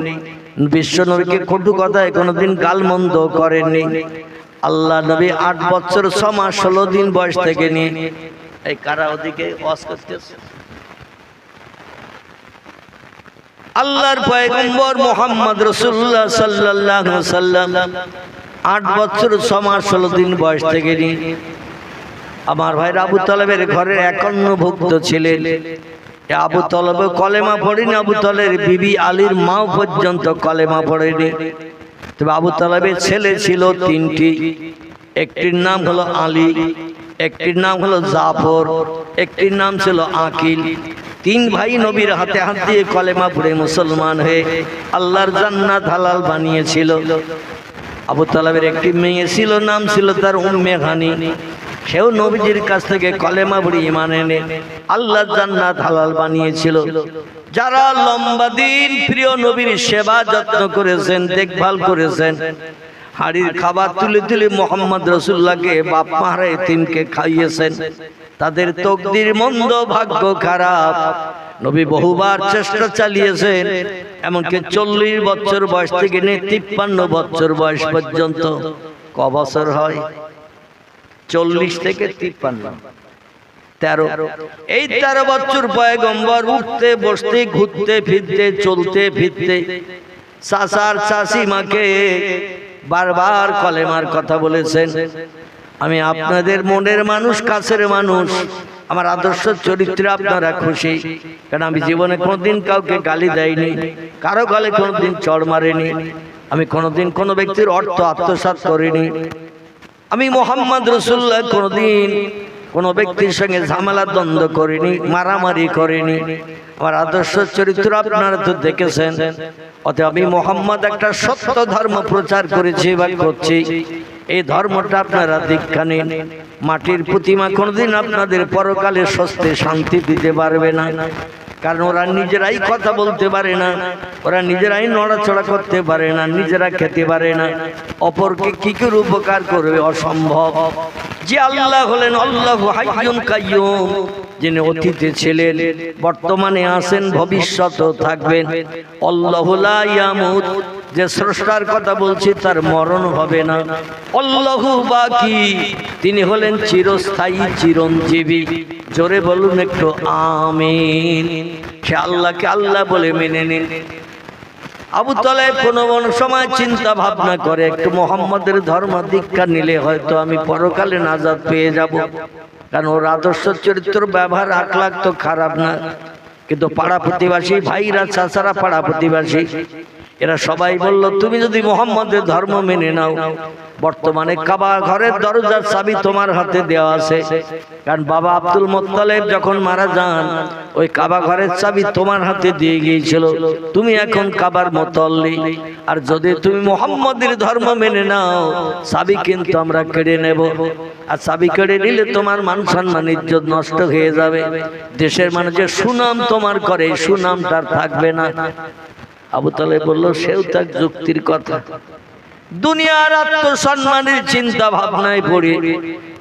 বিশ্ব নবীকে কটু কথায় কোনোদিন গালমন্দ করেননি। আল্লাহ নবী 8 বছর 6 মাস 16 দিন বয়স থেকে নিয়ে এই কারা ওদিকে ওয়াজ করতেছে, আল্লাহর পয়গম্বর মুহাম্মদ রাসূলুল্লাহ সাল্লাল্লাহু আলাইহি ওয়াসাল্লাম 8 বছর 6 মাস 16 দিন বয়স থেকে নিয়ে আমার ভাই আবু তলেবের ঘরের একান্নভুক্ত ছিলেন। আবু তলেব কলেমা পড়েনি, আবু তলেবের বিবি আলীর মাও পর্যন্ত কলেমা পড়েনি। তবে আবু তলেবের ছেলে ছিল 3টি। একটির নাম হলো আলী, একটির নাম হলো জাফর, একটির নাম ছিল আকিল। 3 ভাই নবীর হাতে হাত দিয়ে কলেমা পড়ে মুসলমান হয়ে আল্লাহর জান্নাত হালাল বানিয়েছিল। আবু তালেবের একটি মেয়ে ছিল, নাম ছিল তার উম্মে হানি। সেও নবীজির কাছ থেকে কলেমা পড়ে ঈমান এনে আল্লাহর জান্নাত হালাল বানিয়েছিল। যারা লম্বা দিন প্রিয় নবীর সেবা যত্ন করেছেন, দেখভাল করেছেন, হাড়ির খাবার তুলে তুলে মোহাম্মদ রাসূলুল্লাহকে বাপ মারা এতিমকে খাইয়েছেন, তাদের তকদির মন্দ, ভাগ্য খারাপ। নবী বহুবার চেষ্টা চালিয়েছেন, এমনকি 40 বছর বয়স থেকে নিয়ে 53 বছর বয়স পর্যন্ত। ক বছর হয়? 40 থেকে 53, 13। এই 13 বছর পয়গম্বর উঠতে বসতে, ঘুরতে ফিরতে, চলতে ফিরতে চাচার চাচিমাকে বারবার কলেমার কথা বলেছেন। আমি আপনাদের মনের মানুষ, কাছের মানুষ, আমার আদর্শ চরিত্রে আপনারা খুশি, কারণ আমি জীবনে কোনোদিন কাউকে গালি দেয়নি, কারো গালে কোনোদিন চড় মারিনি, আমি কোনোদিন কোনো ব্যক্তির অর্থ আত্মসাৎ করিনি, আমি মুহাম্মদ রাসূলুল্লাহ কোনোদিন কোনো ব্যক্তির সঙ্গে ঝামেলা দ্বন্দ্ব করিনি, মারামারি করিনি। আমার আদর্শ চরিত্র আপনারা তো দেখেছেন। অতএব আমি মুহাম্মদ একটা সত্য ধর্ম প্রচার করেছি বা করছি, এই ধর্মটা আপনারা দীক্ষা নিন। মাটির প্রতিমা কোনোদিন আপনাদের পরকালে স্বস্তি শান্তি দিতে পারবে না, কারণ ওরা নিজেরাই কথা বলতে পারে না, ওরা নিজেরাই নড়াচড়া করতে পারে না, নিজেরা খেতে পারে না, অপরকে কি করে উপকার করবে? অসম্ভব। যে আল্লাহ হলেন আল্লাহু হাইয়ুন কাইয়ুম, যিনি অতীতে ছিলেন, বর্তমানে আছেন, ভবিষ্যতেও থাকবেন। আল্লাহু লা ইয়ামুত, যে স্রষ্টার কথা বলছি তার মরণ হবে না। আল্লাহু বাকি, তিনি হলেন চিরস্থায়ী, চিরঞ্জীবী। জোরে বলুন একটু আমিন। সে আল্লাহকে আল্লাহ বলে মেনে নিন। আবু তালেব কোনো সময় চিন্তা ভাবনা করে, একটু মুহাম্মদের ধর্ম দীক্ষা নিলে হয়তো আমি পরকালে নাজাত পেয়ে যাব, কারণ ওর আদর্শ চরিত্র, ব্যবহার, আখলাক তো খারাপ না। কিন্তু পাড়া প্রতিবাসী ভাইরা, চাচারা, পাড়া প্রতিবাসী, এরা সবাই বলল, তুমি যদি মুহাম্মদের ধর্ম মেনে নাও, বর্তমানে কাবা ঘরের দরজার চাবি তোমার হাতে দেওয়া আছে, কারণ বাবা আব্দুল মুত্তালিব যখন মারা যান, ওই কাবা ঘরের চাবি তোমার হাতে দিয়ে গিয়েছিল, তুমি এখন কাবার মুতাল্লি। আর যদি তুমি মুহাম্মদের ধর্ম মেনে নাও, চাবি কিন্তু আমরা কেড়ে নেব, আর চাবি কেড়ে নিলে তোমার মান সম্মান, ইজ্জত নষ্ট হয়ে যাবে, দেশের মানুষের সুনাম তোমার করে, সুনামটা থাকবে না। আবু তালেব বলল, সেও তার যুক্তির কথা। দুনিয়ার আত্মসম্মানের চিন্তা ভাবনায় পড়ে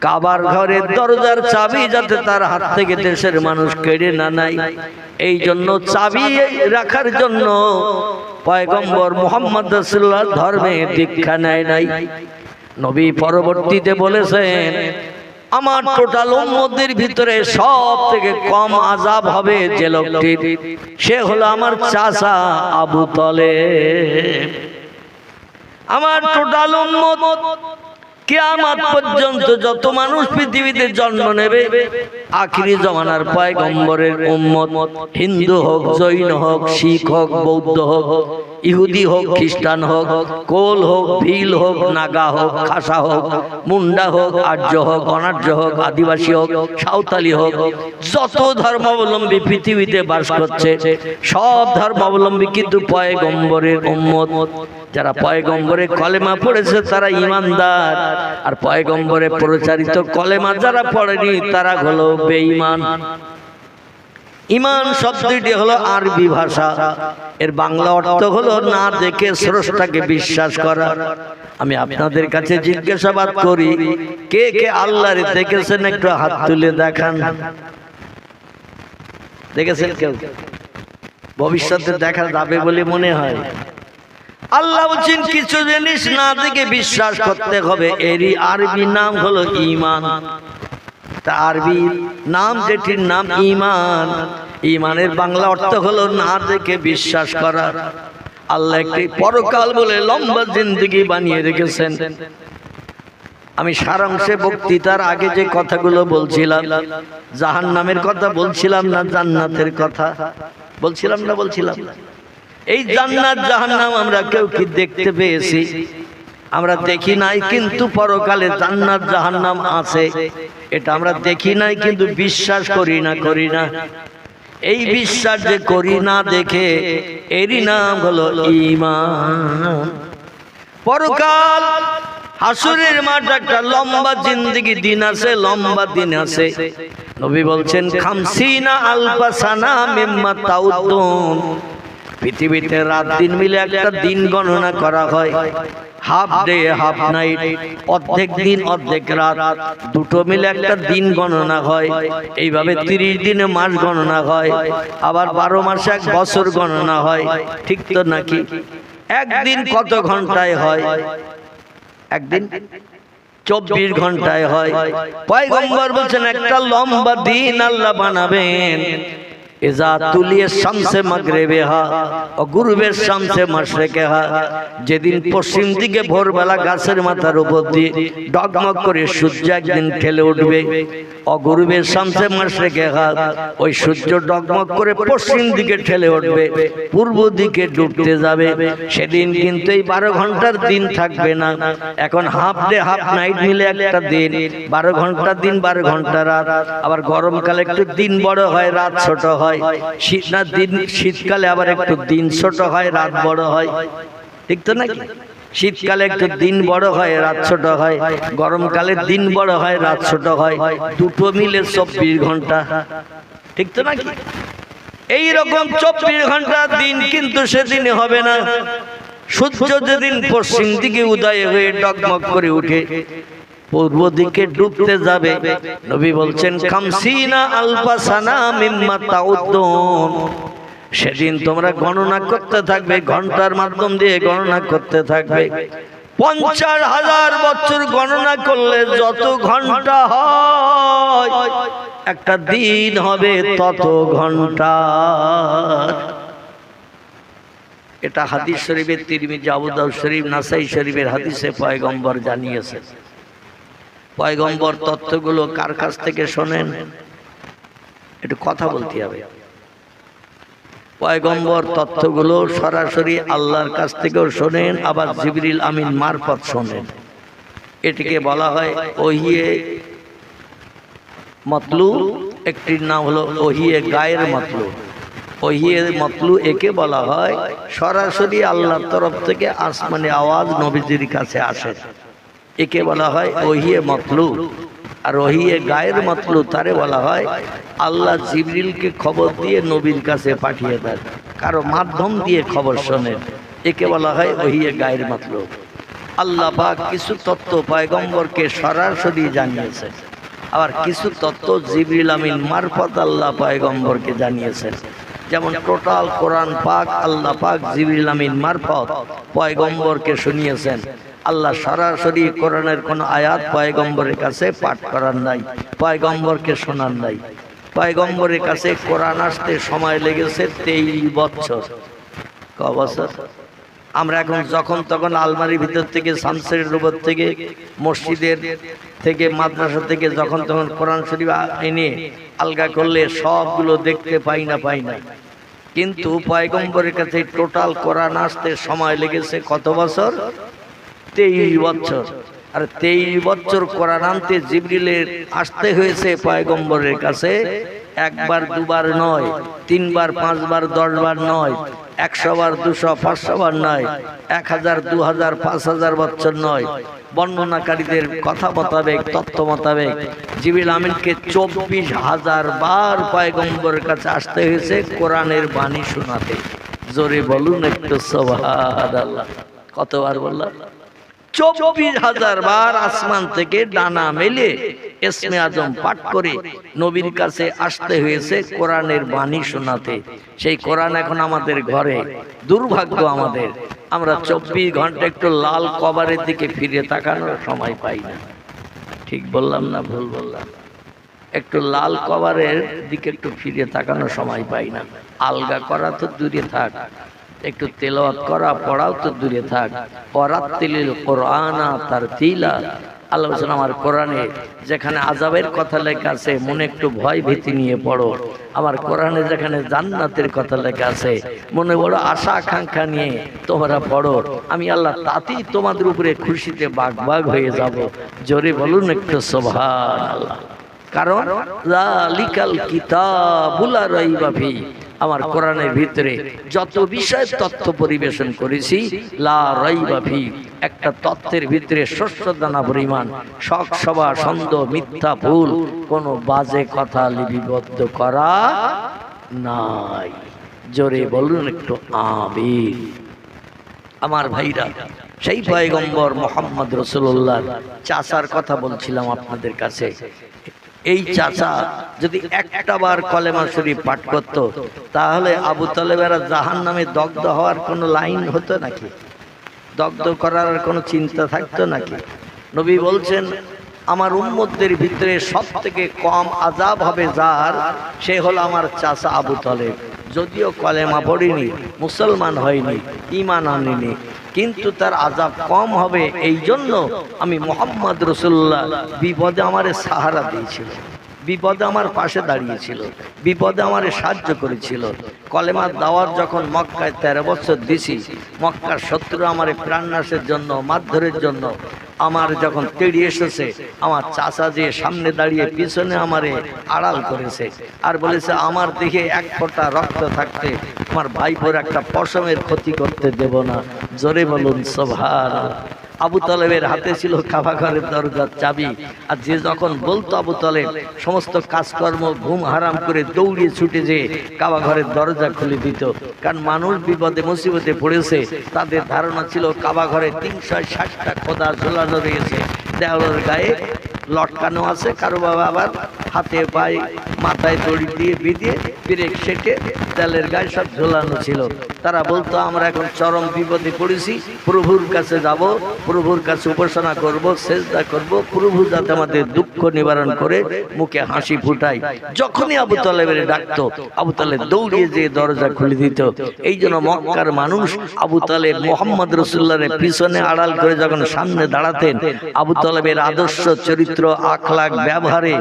কাবার ঘরের দরজার চাবি যাতে তার হাত থেকে দেশের মানুষ কেড়ে না নেয়, এই জন্য চাবি রাখার জন্য পয়গম্বর মুহাম্মদ রাসূলুল্লাহ ধর্মে দীক্ষা নেয় নাই। নবী পরবর্তীতে বলেছেন, আমার টোটাল উম্মতের ভিতরে সব থেকে কম আযাব হবে যে লোকটির, সে হলো আমার চাচা আবু তালেব। আমার টোটাল উম্মত কিয়ামত পর্যন্ত যত মানুষ পৃথিবীতে জন্ম নেবে, আখিরি জমানার পয়গম্বরের উম্মত, হিন্দু হোক, জৈন হোক, শিখ হোক, বৌদ্ধ হোক, ইহুদি হোক, খ্রিস্টান হোক, কোল হোক, ভিল হোক, নাগা হোক, খাসা হোক, মুন্ডা হোক, আর্য হোক, অনার্য হোক, আদিবাসী হোক, সাঁওতালি হোক, যত ধর্মাবলম্বী পৃথিবীতে বাস করছে সব ধর্মাবলম্বী কিন্তু পয়গম্বরের উম্মত। যারা পয়গম্বরে কলেমা পড়েছে তারা ঈমানদার, আর পয়গম্বরে প্রচারিত কলেমা যারা পড়েনি তারা হলো বেঈমান। ঈমান শব্দটি হলো আরবি ভাষা, এর বাংলা অর্থ হলো না দেখে স্রষ্টাকে বিশ্বাস করা। আমি আপনাদের কাছে জিজ্ঞাসাবাদ করি, কে কে আল্লাহরে দেখেছেন? একটু হাত তুলে দেখান। দেখেছেন কেউ? ভবিষ্যতে দেখা যাবে বলে মনে হয়। আল্লাহ বলছেন কিছু জিনিস না দেখে বিশ্বাস করতে হবে, এরই আরবি নাম হলো ঈমান। তা আরবি নাম যেটির নাম ঈমান, ঈমানের বাংলা অর্থ হলো না দেখে বিশ্বাস করা। আল্লাহ একটি পরকাল বলে লম্বা জিন্দেগি বানিয়ে রেখেছেন। আমি সারাংশে বক্তৃতার আগে যে কথাগুলো বলছিলাম, জাহান্নামের কথা বলছিলাম না জান্নাতের কথা বলছিলাম না? বলছিলাম। এই জান্নাত জাহান্নাম আমরা কেউ কি দেখতে পেয়েছি? আমরা দেখি নাই, কিন্তু পরকালে জান্নাত জাহান্নাম আছে, এটা আমরা দেখি নাই কিন্তু বিশ্বাস করি না। এই বিশ্বাস যে করি না দেখে, এরই নাম হলো ঈমান। পরকাল হাসরের মাঠ একটা লম্বা জিন্দেগি দিন আছে, লম্বা দিন আছে। নবী বলছেন খামসিনা আলফা সানা মিম্মা তাউদ্দুন। পৃথিবীতে রাত দিন মিলে একটা দিন গণনা করা হয়, হাফ ডে হাফ নাইট, অর্ধেক দিন অর্ধেক রাত, দুটো মিলে একটা দিন গণনা হয়। এইভাবে 30 দিনে মাস গণনা হয়, আবার 12 মাসে এক বছর গণনা হয়। ঠিক তো নাকি? একদিন কত ঘন্টায় হয়? একদিন 24 ঘন্টায় হয়। পয়গম্বর বলছেন একটা লম্বা দিন আল্লাহ বানাবেন। ইজা তুলিয়ে শামসে মাগরিবিহা ও গুরুবের শামসে মাশরিকিহা। যেদিন পশ্চিম দিকে ভোরবেলা গাছের মাথার উপর দিয়ে ডগমগ করে সূর্য একদিন ঠেলে উঠবে, অগুরুবের শামসে মাশরিকিহা, ওই সূর্য ডগমগ করে পশ্চিম দিকে ঠেলে উঠবে, পূর্ব দিকে ডুবতে যাবে। সেদিন কিন্তু এই 12 ঘন্টার দিন থাকবে না। এখন হাফ ডে হাফ নাইট মিলে একটা দিন, 12 ঘন্টা দিন 12 ঘন্টা রাত। আবার গরমকালে একটু দিন বড় হয়, রাত ছোট হয়। শীতকালে আবার একটু দিন ছোট হয়, রাত বড় হয়। ঠিক তো নাকি? শীতকালে একটু দিন বড় হয়, রাত ছোট হয়। গরমকালে দিন বড় হয়, রাত ছোট হয়। দুটো মিলে 24 ঘন্টা। ঠিক তো নাকি? এইরকম 24 ঘন্টা দিন কিন্তু সেদিনে হবে না। সূর্য যেদিন পশ্চিম দিকে উদয় হয়ে ডগমগ করে উঠে পূর্ব দিকে ডুবতে যাবে, নবী বলছেন খামসিনা আলফা সানা মিম্মা তাউদ্দুন। সেদিন তোমরা গণনা করতে থাকবে, ঘন্টার মাধ্যম দিয়ে গণনা করতে থাকবে। 50,000 বছর গণনা করলে যত ঘন্টা হয়, একটা দিন হবে তত ঘন্টা। এটা হাদিস শরীফে তিরমিজি, আবু দাউদ শরীফ, নাসাই শরীফের হাদিসে পয়গম্বর জানিয়েছেন। পয়গম্বর তত্ত্বগুলো কার কাছ থেকে শোনেন? একটু কথা বলতে হবে। পয়গম্বর তত্ত্বগুলো সরাসরি আল্লাহর কাছ থেকেও শোনেন, আবার জিবরিল আমিন মারফত শোনেন। এটিকে বলা হয় ওহিয়ে মতলু। একটির নাম হলো ওহিয়ে গায়ের মতলু। ওহিয়ে মতলু একে বলা হয় সরাসরি আল্লাহর তরফ থেকে আসমানে আওয়াজ নবীজির কাছে আসে, একে বলা হয় ওহিয়ে মতলু। আর ওহিয়ে গায়ের মতলু তারে বলা হয় আল্লাহ জিবরিলকে খবর দিয়ে নবীর কাছে পাঠিয়ে দেন, কারো মাধ্যম দিয়ে খবর শোনেন, একে বলা হয় ওহিয়ে গায়ের মতলু। আল্লাহ পাক কিছু তত্ত্ব পয়গম্বরকে সরাসরি জানিয়েছেন, আবার কিছু তত্ত্ব জিবরিল আমিন মারফত আল্লাহ পয়গম্বরকে জানিয়েছেন। যেমন টোটাল কোরআন পাক আল্লাহ পাক জিবরিল আমিন মারফত পয়গম্বরকে শুনিয়েছেন। আল্লাহ সরাসরি কোরআনের কোন আয়াত পয়গম্বরের কাছে পাঠ করার নাই, পয়গম্বরকে শোনার নাই। পয়গম্বরের কাছে কোরআন আসতে সময় লেগেছে 23 বছর। ক বছর? আমরা এখন যখন তখন আলমারির ভিতর থেকে, সামসের উপর থেকে, মসজিদের থেকে, মাদ্রাসা থেকে যখন তখন কোরআন শরীফ এনে আলগা করলে সবগুলো দেখতে পাই না। কিন্তু পয়গম্বরের কাছে টোটাল কোরআন আসতে সময় লেগেছে কত বছর? 23 বছর। আর 23 বছর কোরআন আনতে জিবরিলের আসতে হয়েছে পয়গম্বরের কাছে একবার দুবার নয়, 3 বার 5 বার 10 বার নয়, 100 বার 200 500 বার নয়, 1000 2000 5000 বছর নয়। বর্ণনাকারীদের কথা মোতাবেক, তথ্য মোতাবেক জিবরিল আমিনকে 24,000 বার পয়গম্বরের কাছে আসতে হয়েছে কোরআনের বাণী শোনাতে। জোরে বলুন একটু সুবহানাল্লাহ। কতবার বললাম? 24,000 বার আসমান থেকে ডানা মেলে ইসমে আজম পাঠ করে নবীর কাছে আসতে হয়েছে কোরআনের বাণী শোনাতে। সেই কোরআন এখন আমাদের ঘরে। দুর্ভাগ্য আমাদের, আমরা 24 ঘন্টা একটু লাল কভারের দিকে ফিরে তাকানোর সময় পাই না। ঠিক বললাম না ভুল বললাম? একটু লাল কভারের দিকে একটু ফিরে তাকানোর সময় পাই না। আলগা করা তো দূরে থাক, একটু তেলাওয়াত করা পড়াও তো দূরে থাক। ওয়ারাত্তিলিল কোরআনা তারতিলা। আল্লাহ বলেন আমার কোরআনে যেখানে আযাবের কথা লেখা আছে মনে একটু ভয় ভীতি নিয়ে পড়ো। আমার কোরআনে যেখানে জান্নাতের কথা লেখা আছে মনে বড় আশা আকাঙ্ক্ষা নিয়ে তোমরা পড়ো। আমি আল্লাহ তাতেই তোমাদের উপরে খুশিতে বাগবাগ হয়ে যাব। জোরে বলুন একটু সুবহানাল্লাহ। কারণ যালিকাল কিতাবুল লা রাইবা ফিহি, আমার কোরআনের ভিতরে যত বিষয় তথ্য পরিবেশন করেছি লা রাইবা ফিহি, একটা তথ্যের ভিতরে শস্য দানা পরিমাণ শক সভা সন্দেহ মিথ্যা ভুল কোনো বাজে কথা লিপিবদ্ধ করা নাই। জোরে বলুন একটু আমিন। আমার ভাইরা, সেই পয়গম্বর মুহাম্মদ রাসূলুল্লাহর চাচার কথা বলছিলাম আপনাদের কাছে। এই চাচা যদি একটা বার কলেমা শরীফ পাঠ করত তাহলে আবু তালেবেরা জাহান্নামে দগ্ধ হওয়ার কোনো লাইন হতো নাকি? দগ্ধ করার কোনো চিন্তা থাকতো নাকি? নবী বলছেন আমার উম্মতদের ভিতরে সবথেকে কম আযাব হবে যার, সে হলো আমার চাচা আবু তালেব। যদিও কলেমা পড়িনি, মুসলমান হয়নি, ঈমান আনেনি, কিন্তু তার আযাব কম হবে। এই জন্য আমি মুহাম্মদ রাসূলুল্লাহ বিপদে আমারে সাহারা দিয়েছিল, বিপদে আমার পাশে দাঁড়িয়েছিল, বিপদে আমারে সাহায্য করেছিল। কলেমার দাওয়াত যখন মক্কায় 13 বছর দিছি, মক্কার শত্রু আমারে প্রাণনাশের জন্য, মারধরের জন্য আমার যখন তেড়ি এসেছে, আমার চাচা যে সামনে দাঁড়িয়ে পিছনে আমারে আড়াল করেছে আর বলেছে আমার দিকে এক ফোঁটা রক্ত থাকতে আমার ভাইপোর একটা পশমের ক্ষতি করতে দেব না। জোরে বলুন সুবহানাল্লাহ। আবু তালেবের হাতে ছিল কাবা ঘরের দরজার চাবি, আর যে যখন বলতো আবু তালেব সমস্ত কাজকর্ম ঘুম হারাম করে দৌড়িয়ে ছুটে যেয়ে কাবা ঘরের দরজা খুলে দিত। কারণ মানুষ বিপদে মুসিবতে পড়েছে, তাদের ধারণা ছিল কাবা ঘরে 360টা খোদা ঝোলানো রয়েছে, দেওয়ালের গায়ে লটকানো আছে, কারো বাবা আবার হাতে পায়ে মাথায় দড়ি দিয়ে বিঁধে ব্রেক সেটে তেলের গায়ে সব ঝোলানো ছিল। তারা বলতো আমরা এখন চরম বিপদে পড়েছি, প্রভুর কাছে যাব, প্রভুর কাছে উপাসনা করব, সেজদা করব, প্রভু যাতে আমাদের দুঃখ নিবারণ করে মুখে হাসি ফুটায়। যখনই আবু তালেবের ডাকতো আবু তালেব দৌড়িয়ে যেয়ে দরজা খুলে দিত। এই জন্য মক্কার মানুষ আবু তালেব মুহাম্মদ রাসূলুল্লাহর পিছনে আড়াল করে যখন সামনে দাঁড়াতেন, আবু তালেবের আদর্শ চরিত্র আখলাক ব্যবহারে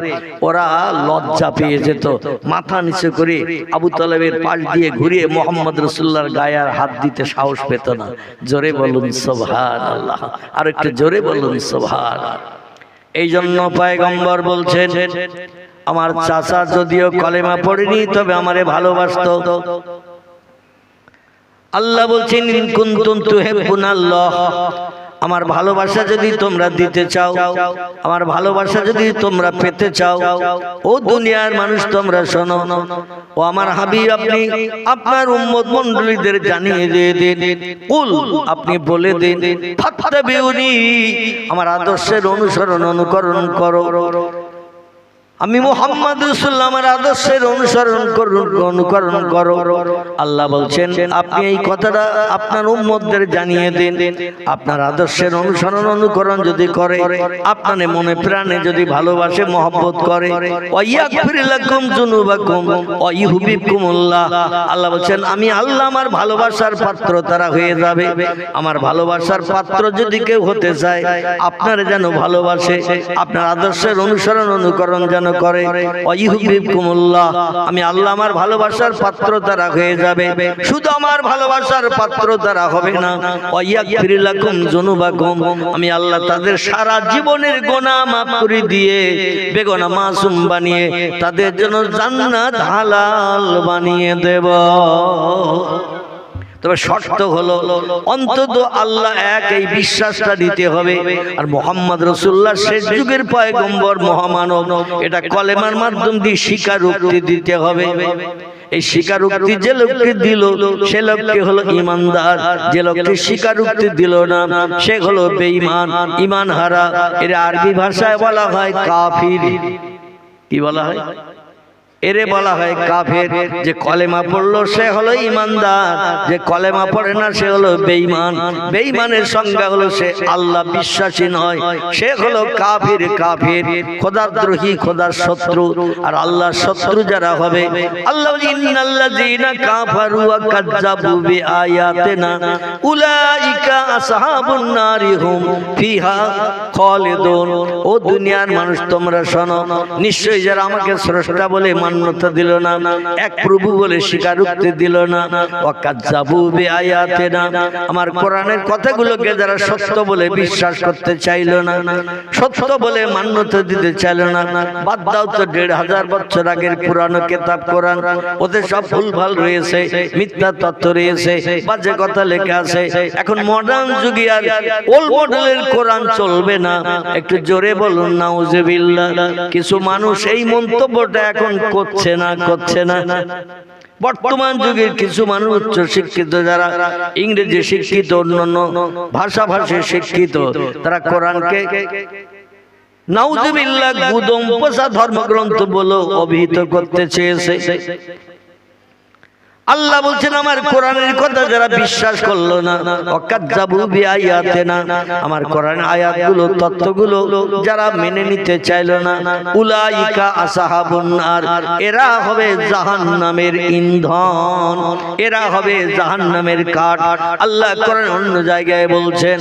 ওরা লজ্জা পেয়ে যেত, মাথা নিচু করে আবু তালেবের পাশ দিয়ে ঘুরিয়ে মুহাম্মদ রাসূলুল্লাহর গায়ে আর হাত দিতে সাহস পেত না। জোরে বলুন সুবহানাল্লাহ, আর একটু জোরে বলুন সুবহানাল্লাহ। এই জন্য পয়গম্বর বলছেন আমার চাচা যদিও কলেমা পড়েনি তবে আমারে ভালোবাসতো। আল্লাহ বলছেন ইন কুনতুম তুহিব্বুনাল্লাহ, আমার ভালোবাসা যদি তোমরা দিতে চাও, আমার ভালোবাসা যদি তোমরা পেতে চাও, ও দুনিয়ার মানুষ তোমরা শোনো, ও আমার হাবিব আপনি আপনার উম্মত মণ্ডলীদের জানিয়ে দিয়ে দিন, কুল আপনি বলে দিন, ফাত্তাবিউনি আমার আদর্শের অনুসরণ অনুকরণ করো। আমি মুহাম্মদ রাসূলুল্লাহ আমার আদর্শের অনুকরণ করো। আল্লাহ বলছেন আপনি এই কথাটা আপনার উম্মতদের জানিয়ে দিন। আপনার আদর্শের অনুকরণ যদি করে, আপনার মনে প্রাণে যদি ভালোবাসে, মহব্বত করে, ওয়াইয়াগফির লাকুম যুনুবাকুম ওয়া ইউহিব্বুকুমুল্লাহ। আল্লাহ বলছেন আমি আল্লাহ আমার ভালোবাসার পাত্র তারা হয়ে যাবে। আমার ভালোবাসার পাত্র যদি কেউ হতে চায়, আপনার যেন ভালোবাসে, আপনার আদর্শের অনুকরণ যেন করে, ওয়াইহুবিবকুমুল্লাহ, আমি আল্লাহ আমার ভালোবাসার পাত্র তারা হয়ে যাবে। শুধু আমার ভালোবাসার পাত্র তারা হবে না, ওয়াইয়াগফির লাকুম যুনুবাকুম, আমি আল্লাহ তাদের সারা জীবনের গুনাহ মাফ করে দিয়ে বেগুনাহ মাসুম বানিয়ে তাদের জন্য জান্নাত হালাল বানিয়ে দেব। তবে শর্ত হলো অন্তত আল্লাহ এক, এই বিশ্বাসটা দিতে হবে। আর মুহাম্মদ রাসূলুল্লাহ শেষ যুগের পয়গম্বর মহামানব, এটা কলেমার মাধ্যম দিয়ে স্বীকারোক্তি দিতে হবে। এই স্বীকারোক্তি যে লোককে দিল সে লোককে হলো ঈমানদার, যে লোককে স্বীকারোক্তি দিল না সে হলো বেঈমান, ঈমান হারা। এর আরবি ভাষায় বলা হয় কাফির। কি বলা হয়? এরে বলা হয় কাফের। যে কলেমা পড়লো সে হলো ঈমানদার, যে কলেমা পড়ে না সে হলো বেঈমান। বেঈমানের সংজ্ঞা হলো সে আল্লাহ বিশ্বাসী নয়, সে হলো কাফির। কাফির খোদাদ্রোহী, খোদার শত্রু। আর আল্লাহর শত্রু যারা হবে, আল্লাহ ইন্নাল্লাযীনা কাফারু ওয়া কাযযাবু বিআয়াতিনা উলাইকা আসহাবুন নারি হুম ফিহা খালিদুন। ও দুনিয়ার মানুষ তোমরা শোনো, নিশ্চয়ই যারা আমাকে স্রষ্টা বলে মান্যতা দিল না, এক প্রভু বলে স্বীকারোক্তি দিল না, ওয়াকাযযাবু বিআয়াতিনা, আমার কোরআনের কথাগুলোকে যারা সত্য বলে বিশ্বাস করতে চাইল না, সত্য বলে মান্যতা দিতে চাইল না। বাদ দাও তো ১৫০০ বছর আগের পুরানো কিতাব কোরআন, ওতে সব ভুলভাল রয়েছে, মিথ্যা তথ্য রয়েছে, বাজে কথা লেখা আছে। এখন মডার্ন যুগে আর ওল্ড মডেলের কোরআন চলবে না। একটু জোরে বলুন নাউজুবিল্লাহ। কিছু মানুষ এই মন্তব্যটা এখন করছে না। বর্তমান যুগের কিছু মানুষ উচ্চ শিক্ষিত, যারা ইংরেজি শিক্ষিত, অন্যান্য ভাষাভাষী শিক্ষিত, তারা কোরআনকে নাউজুবিল্লাহ গুদম পোষা ধর্মগ্রন্থ বলে অভিহিত করতে চেয়েছে। আল্লাহ বলছেন আমার কোরআনের কথা যারা বিশ্বাস করলো না, ওয়াকাযযাবু বিআয়াতিনা, আমার কোরআনের আয়াতগুলো, তত্ত্বগুলো যারা মেনে নিতে চাইলো না, উলাইকা আসহাবুন নার, এরা হবে জাহান্নামের ইন্ধন, এরা হবে জাহান্নামের কাঠ। আল্লাহ কোরআন অন্য জায়গায় বলছেন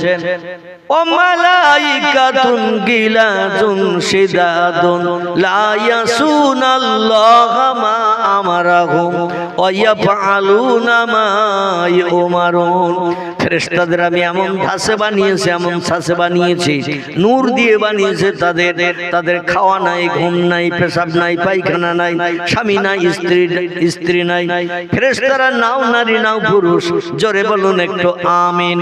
ও মালাইকাতুন গিলাতুন শিদাদুন লা ইয়াসুনাল্লাহা মা আমারাহুম ওয়া ইয়াফআলুনা মা ইউমারুন। ফেরেশতাদের আমি এমন ধাঁচে বানিয়েছি, এমন ছাঁচে বানিয়েছি, নূর দিয়ে বানিয়েছে তাদের খাওয়া নাই, ঘুম নাই, পেশাব নাই, পায়খানা নাই, স্বামী নাই, স্ত্রী নাই। ফেরেশতারা নাও নারী নাও পুরুষ, জোরে বলুন একটু আমিন।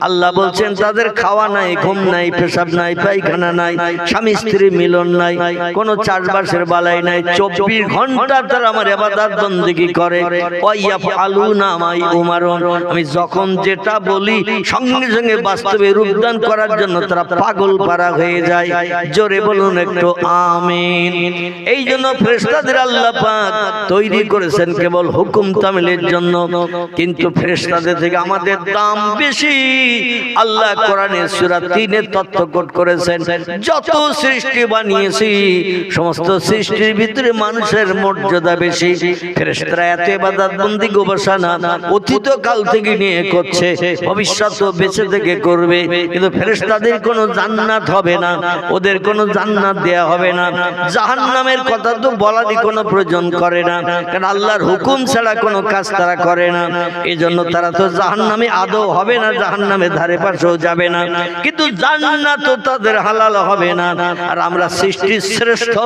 আল্লাহ বলছেন তাদের খাওয়া নাই, ঘুম নাই, পেশাব নাই, পায়খানা নাই, স্বামী স্ত্রী মিলন নাই, কোনো চাষবাসের বালাই নাই, 24 ঘন্টা তারা আমার ইবাদত বন্দেগী করে। ওয়াইয়াফআলুনা মা ইউমারুন, আমি যখন যেটা বলি সঙ্গে সঙ্গে বাস্তবে রূপদান করার জন্য তারা পাগল পারা হয়ে যায়। জোরে বলুন একটু আমিন। এই জন্য ফেরেশতাদের আল্লাহ পাক তৈরি করেছেন কেবল হুকুম তামিলের জন্য, কিন্তু ফেরেশতাদের থেকে আমাদের দাম বেশি। আল্লাহ কোরআনে সূরা ৩-এর তথ্য কোট করেছেন, যত সৃষ্টি বানিয়েছি সমস্ত সৃষ্টির ভিতরে মানুষের মর্যাদা বেশি। ফেরেশতারা এত ইবাদত বন্দি উপাসনা অতীত কাল থেকে নিয়ে করছে, ভবিষ্যতেও বেঁচে থেকে করবে, কিন্তু ফেরেশতাদের কোনো জান্নাত হবে না, ওদের কোনো জান্নাত দেয়া হবে না। জাহান্নামের কথা তো বলারই কোনো প্রয়োজন করে না, কারণ আল্লাহর হুকুম ছাড়া কোনো কাজ তারা করে না। এই জন্য তারা তো জাহান্নামে আদৌ হবে না, জাহান্নামের ধারে পাশেও যাবে না, কিন্তু জান্নাত তাদের হালাল হবে না। আর আমরা সৃষ্টির শ্রেষ্ঠ,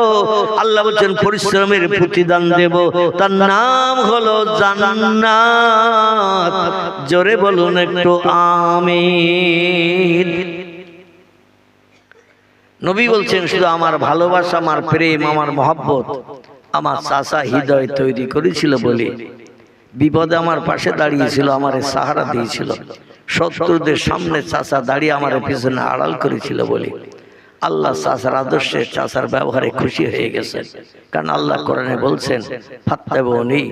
আল্লাহ বলেন পরিশ্রমের প্রতিদান দেব, তার নাম হলো জান্নাত। জোরে বলুন একটু আমিন। নবী বলছেন শুধু আমার ভালোবাসা, আমার প্রেম, আমার মহব্বত আমার চাচা হৃদয় তৈরি করেছিল বলে, বিপদে আমার পাশে দাঁড়িয়েছিল, আমারে সাহারা দিয়েছিল, শত্রুদের সামনে চাচা দাঁড়িয়ে আমার পিছনে আড়াল করেছিল বলে আল্লাহ চাচার আদর্শে চাচার ব্যবহারে খুশি হয়ে গেছেন। কারণ আল্লাহ কোরআনে বলছেন ফাত্তাবিউনি,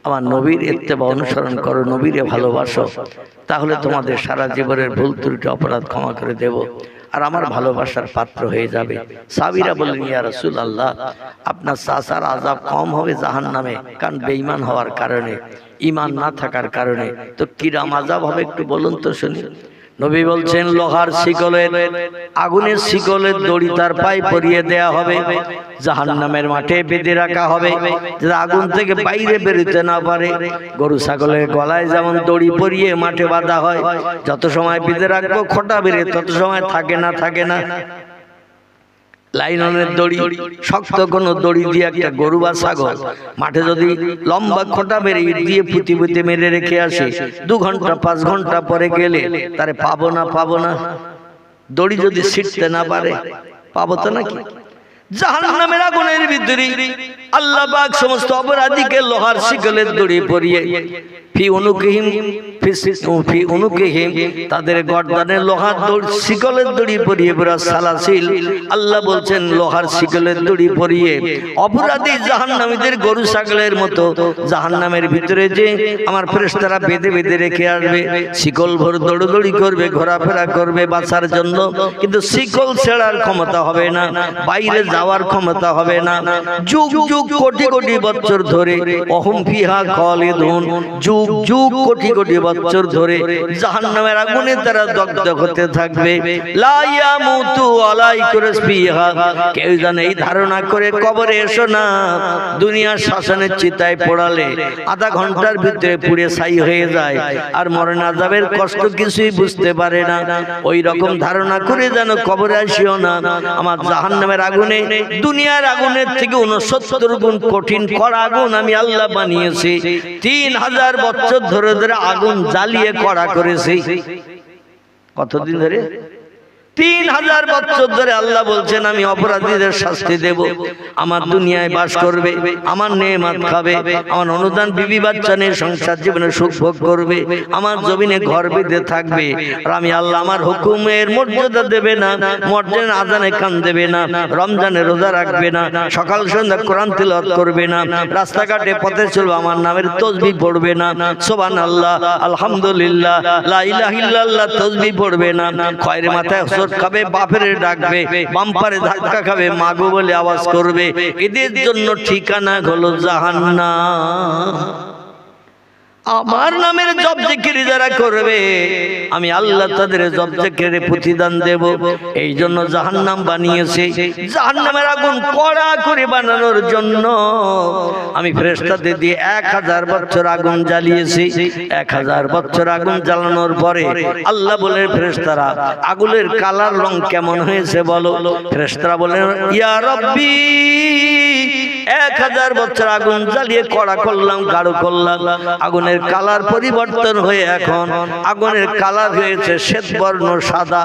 আমার নবীর ইত্তেবা অনুসরণ করো, নবীরে ভালোবাসো, তাহলে তোমাদের সারা জীবনের ভুল ত্রুটি অপরাধ ক্ষমা করে দেব আর আমার ভালোবাসার পাত্র হয়ে যাবে। সাহাবীরা বললেন ইয়া রাসূলুল্লাহ, আপনার চাচার আযাব কম হবে জাহান্নামে, কারণ বেঈমান হওয়ার কারণে, ঈমান না থাকার কারণে, তো কিরম আযাব হবে একটু বলুন তো শুনি। নবী বলছেন লোহার শিকলের, আগুনের শিকলের দড়ি তার পায়ে পরিয়ে দেয়া হবে, জাহান্নামের মাঠে বেঁধে রাখা হবে, যাতে আগুন থেকে বাইরে বেরোতে না পারে। গরু ছাগলের গলায় যেমন দড়ি পরিয়ে মাঠে বাঁধা হয়, যত সময় বেঁধে রাখবো খোঁটা বেরে তত সময় থাকে না। লাইলনের দড়ি, শক্ত কোনো দড়ি দিয়ে একটা গরু বা ছাগল মাঠে যদি লম্বা খোঁটা বেড়ে ইট দিয়ে পুঁতি মেরে রেখে আসে, 2 ঘন্টা 5 ঘন্টা পরে গেলে তারে পাবো না। দড়ি যদি ছিটতে না পারে পাবো তো নাকি? জাহান্নামের আগুনের ভিতরে আল্লাহ পাক সমস্ত অপরাধীকে লোহার শিকলের দড়ি পরিয়ে ফি উনুকিহিম তাদের গর্দানে লোহার শিকলের দড়ি পরিয়ে পুরা সালাসিল, আল্লাহ বলছেন লোহার শিকলের দড়ি পরিয়ে অপরাধী জাহান্নামীদের গরু ছাগলের মতো জাহান্নামের ভিতরে যে আমার ফেরেশতারা বেঁধে রেখে আসবে। শিকল ভর দৌড়দৌড়ি করবে, ঘোরাফেরা করবে বাঁচার জন্য, কিন্তু শিকল ছেড়ার ক্ষমতা হবে না, বাইরে যাওয়ার ক্ষমতা হবে না। যুগ যুগ কোটি কোটি বছর ধরে অহম ফিহা খালিদুন, যুগ যুগ কোটি কোটি বছর ধরে জাহান্নামের আগুনে তারা দগ্ধ হতে থাকবে। লা ইয়ামুতু ওয়ালা ইয়াসবিহা, কেউ জানে এই ধারণা করে কবরে এসো না, দুনিয়ার শ্মশানের চিতায় পোড়ালে আধা ঘন্টার ভিতরে পুড়ে ছাই হয়ে যায় আর মরণ আযাবের কষ্ট কিছুই বুঝতে পারে না। ওই রকম ধারণা করে যেন কবরে আসিও না। আমার জাহান্নামের আগুনে দুনিয়ার আগুনের থেকে 69 গুণ কঠিন কড়া আগুন আমি আল্লাহ বানিয়েছি। 3000 বছর ধরে আগুন জ্বালিয়ে কড়া করেছি। কতদিন ধরে? 3000 বছর ধরে আল্লাহ বলছেন আমি অপরাধীদের শাস্তি দেব। আমার দুনিয়ায় বাস করবে, আমার নেয়ামত খাবে, আমার অনুদান বিবি বাচ্চা নিয়ে সংসার জীবনে সুখ ভোগ করবে, আমার জমিনে ঘর বেঁধে থাকবে। আর আমি আল্লাহ আমার হুকুমের মর্যাদা দেবে না, মর্যাদার আজানে কান দেবে না, রমজানে রোজা রাখবে না, সকাল সন্ধ্যা কোরআন তিলাওয়াত করবে না, রাস্তাঘাটে পথে চলবে আমার নামের তাসবিহ পড়বে না, সুবহানাল্লাহ আলহামদুলিল্লাহ লা ইলাহা ইল্লাল্লাহ তাসবিহ পড়বে না, খয়ের মাথায় খাবে, বাপের ডাকবে, বাম্পারে ধাক্কা খাবে, মাগো বলে আওয়াজ করবে। এদের জন্য ঠিকানা হলো জাহান্নাম। আমার নামের জপ জিকির যারা করবে আমি আল্লাহ তাদের জপ জিকিরের প্রতিদান দেব। এই জন্য জাহান্নাম বানিয়েছে। জাহান্নামের আগুন কড়া করে বানানোর জন্য আমি ফেরেশতাদের দিয়ে 1000 বছর আগুন জ্বালিয়েছি। 1000 বছর আগুন জ্বালানোর পরে আল্লাহ বলেন ফেরেশতারা আগুনের কালার রং কেমন হয়েছে বলো। ফেরেশতারা বলেন ইয়া রব্বি 1000 বছর আগুন জ্বালিয়ে কড়া করলাম, গাঢ় করলাম, আগুনের কালার পরিবর্তন হয়ে এখন আগুনের কালার হয়েছে শ্বেত বর্ণ সাদা।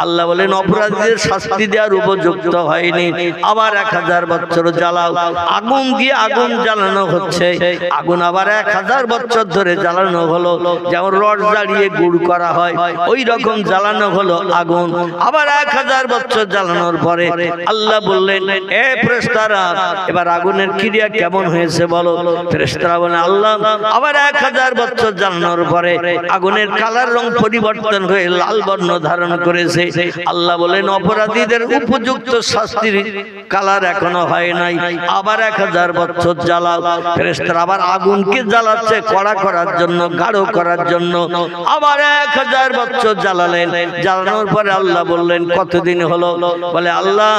আল্লাহ বলেন অপরাধীদের শাস্তি দেওয়ার উপযুক্ত হয়নি, আবার 1000 বছর জ্বালাও। আগুন দিয়ে আগুন জ্বালানো হচ্ছে, আগুন আবার 1000 বছর ধরে জ্বালানো হলো। যেমন রড জ্বালিয়ে গুড় করা হয় ওই রকম জ্বালানো হলো আগুন। আবার 1000 বছর জ্বালানোর পরে আল্লাহ বললেন এ ফেরেশতারা এবার আগুনের ক্রিয়া কেমন হয়েছে বলো। ফেরেশতারা বলেন আল্লাহ আবার 1000 বছর জ্বালানোর পরে আগুনের কালার রং পরিবর্তন হয়ে লাল বর্ণ ধারণ করেছে। আল্লাহ বলেন অপরাধীদের উপযুক্ত শাস্তির কালার এখনো হয় নাই, আবার 1000 বছর জ্বালাও। ফেরেশতারা আবার আগুনকে জ্বালাচ্ছে কড়া করার জন্য, গাঢ় করার জন্য। আবার 1000 বছর জ্বালালেন। জ্বালানোর পরে আল্লাহ বললেন কতদিন হলো? বলে আল্লাহ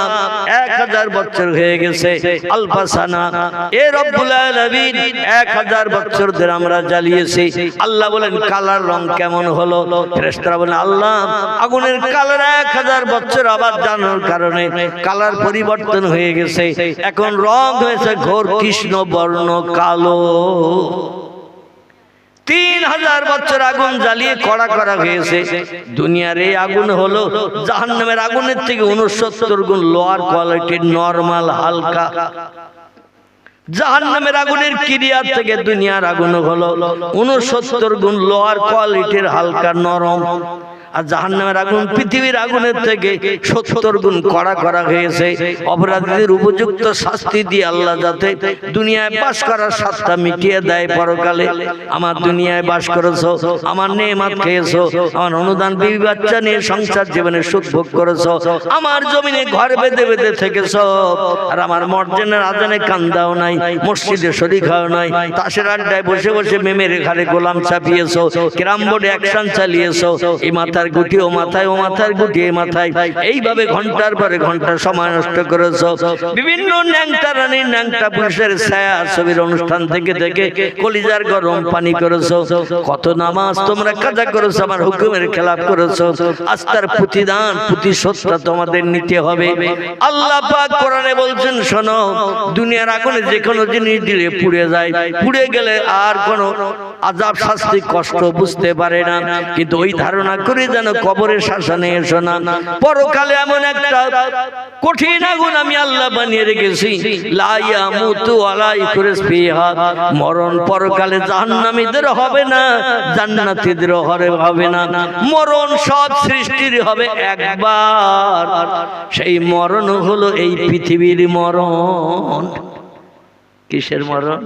1000 বছর হয়ে গেছে। আলফাসানা এ রব্বুল আলামিন 1000 বছর ধরে আমরা জ্বালিয়েছি। আল্লাহ বলেন কালার রং কেমন হলো? ফেরেশতারা বলেন আল্লাহ আগুনের কালার 1000 বছর আবার জ্বালানোর কারণে কালার পরিবর্তন হয়ে গেছে, এখন রং হয়েছে ঘোর কৃষ্ণ বর্ণ কালো। 3000 বছর আগুন জ্বালিয়ে কড়া করা হয়েছে। দুনিয়ার এই আগুন হলো জাহান্নামের আগুনের থেকে 69 গুণ লোয়ার কোয়ালিটির, নরমাল, হালকা। জাহান্নামের আগুনের ক্রিয়ার থেকে দুনিয়ার আগুন হলো 69 গুণ লোয়ার কোয়ালিটির, হালকা, নরম। আর জাহান্নামের আগুন পৃথিবীর আগুনের থেকে 70 গুণ কড়া করা হয়েছে। অপরাধীদের উপযুক্ত শাস্তি দিয়ে আল্লাহ যাতে দুনিয়ায় বাস করার স্বাদটা মিটিয়ে দেয় পরকালে। আমার দুনিয়ায় বাস করেছো, আমার নেয়ামত খেয়েছো, আমার অনুদান বিবি বাচ্চা নিয়ে সংসার জীবনে সুখ ভোগ করেছো, আমার জমিনে ঘর বেঁধে বেঁধে থেকেছো, আর আমার মর্জিনার আজানে কান দাও নাই, মসজিদে শরীক হও নাই, তাসের আড্ডায় বসে বসে মেমের ঘাড়ে গোলাম চাপিয়েছো, ক্যারাম বোর্ডে অ্যাকশন চালিয়েছো, এই মাথার গুটি ও মাথায়, ও মাথার গুটি এ মাথায়, এইভাবে ঘন্টার পরে ঘন্টা সময় নষ্ট করেছো। বিভিন্ন ন্যাংটা রানীর ন্যাংটা পুরুষের ছায়া ছবির অনুষ্ঠান থেকে কলিজার গরম পানি করেছো। কত নামাজ তোমরা কাজা করেছো, আমার হুকুমের খেলাপ করেছো। আস্তার প্রতিদান প্রতিশোধটা তোমাদের নিতে হবে। আল্লাহ পাক কোরআনে বলছেন, শোনো, দুনিয়ার আগুনে যে কোনো জিনিস দিলে পুড়ে যায়, পুড়ে গেলে আর কোনো আযাব শাস্তি কষ্ট বুঝতে পারে না, কিন্তু ওই ধারণা করে যেন কবরের শাসনে এসো না। পরকালে এমন একটা কঠিন আগুন আমি আল্লাহ বানিয়ে রেখেছি, লা ইয়ামুতু ওয়ালা ইয়াখরুজ ফিহা, মরণ পরকালে জাহান্নামীদের হবে না, জান্নাতীদের হবে না। মরণ সব সৃষ্টির হবে একবার। সেই মরণ হলো এই পৃথিবীর মরণ। কিসের মরণ?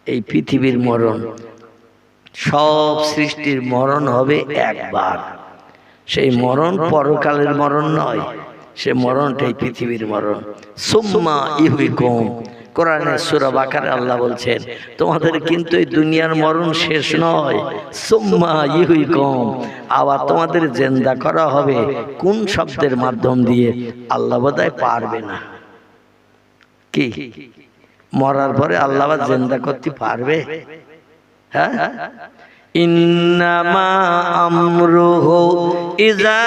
এই পৃথিবীর মরণ। সব সৃষ্টির মরণ হবে একবার। সেই মরণ পরকালের মরণ নয়, সে মরণটাই পৃথিবীর মরণ। সুম্মা ইউহয়িকুম, কোরআনের সূরা বাকারায় আল্লাহ বলছেন, তোমাদের কিন্তু এই দুনিয়ার মরণ শেষ নয়। সুম্মা ইউহয়িকুম, আবার তোমাদের জিন্দা করা হবে। কোন শব্দের মাধ্যম দিয়ে? আল্লাহ বোধহয় পারবে না। কি মরার পরে আল্লাহ আবার জিন্দা করতে পারবে? হ্যাঁ, ইন্নামা আমরুহু ইযা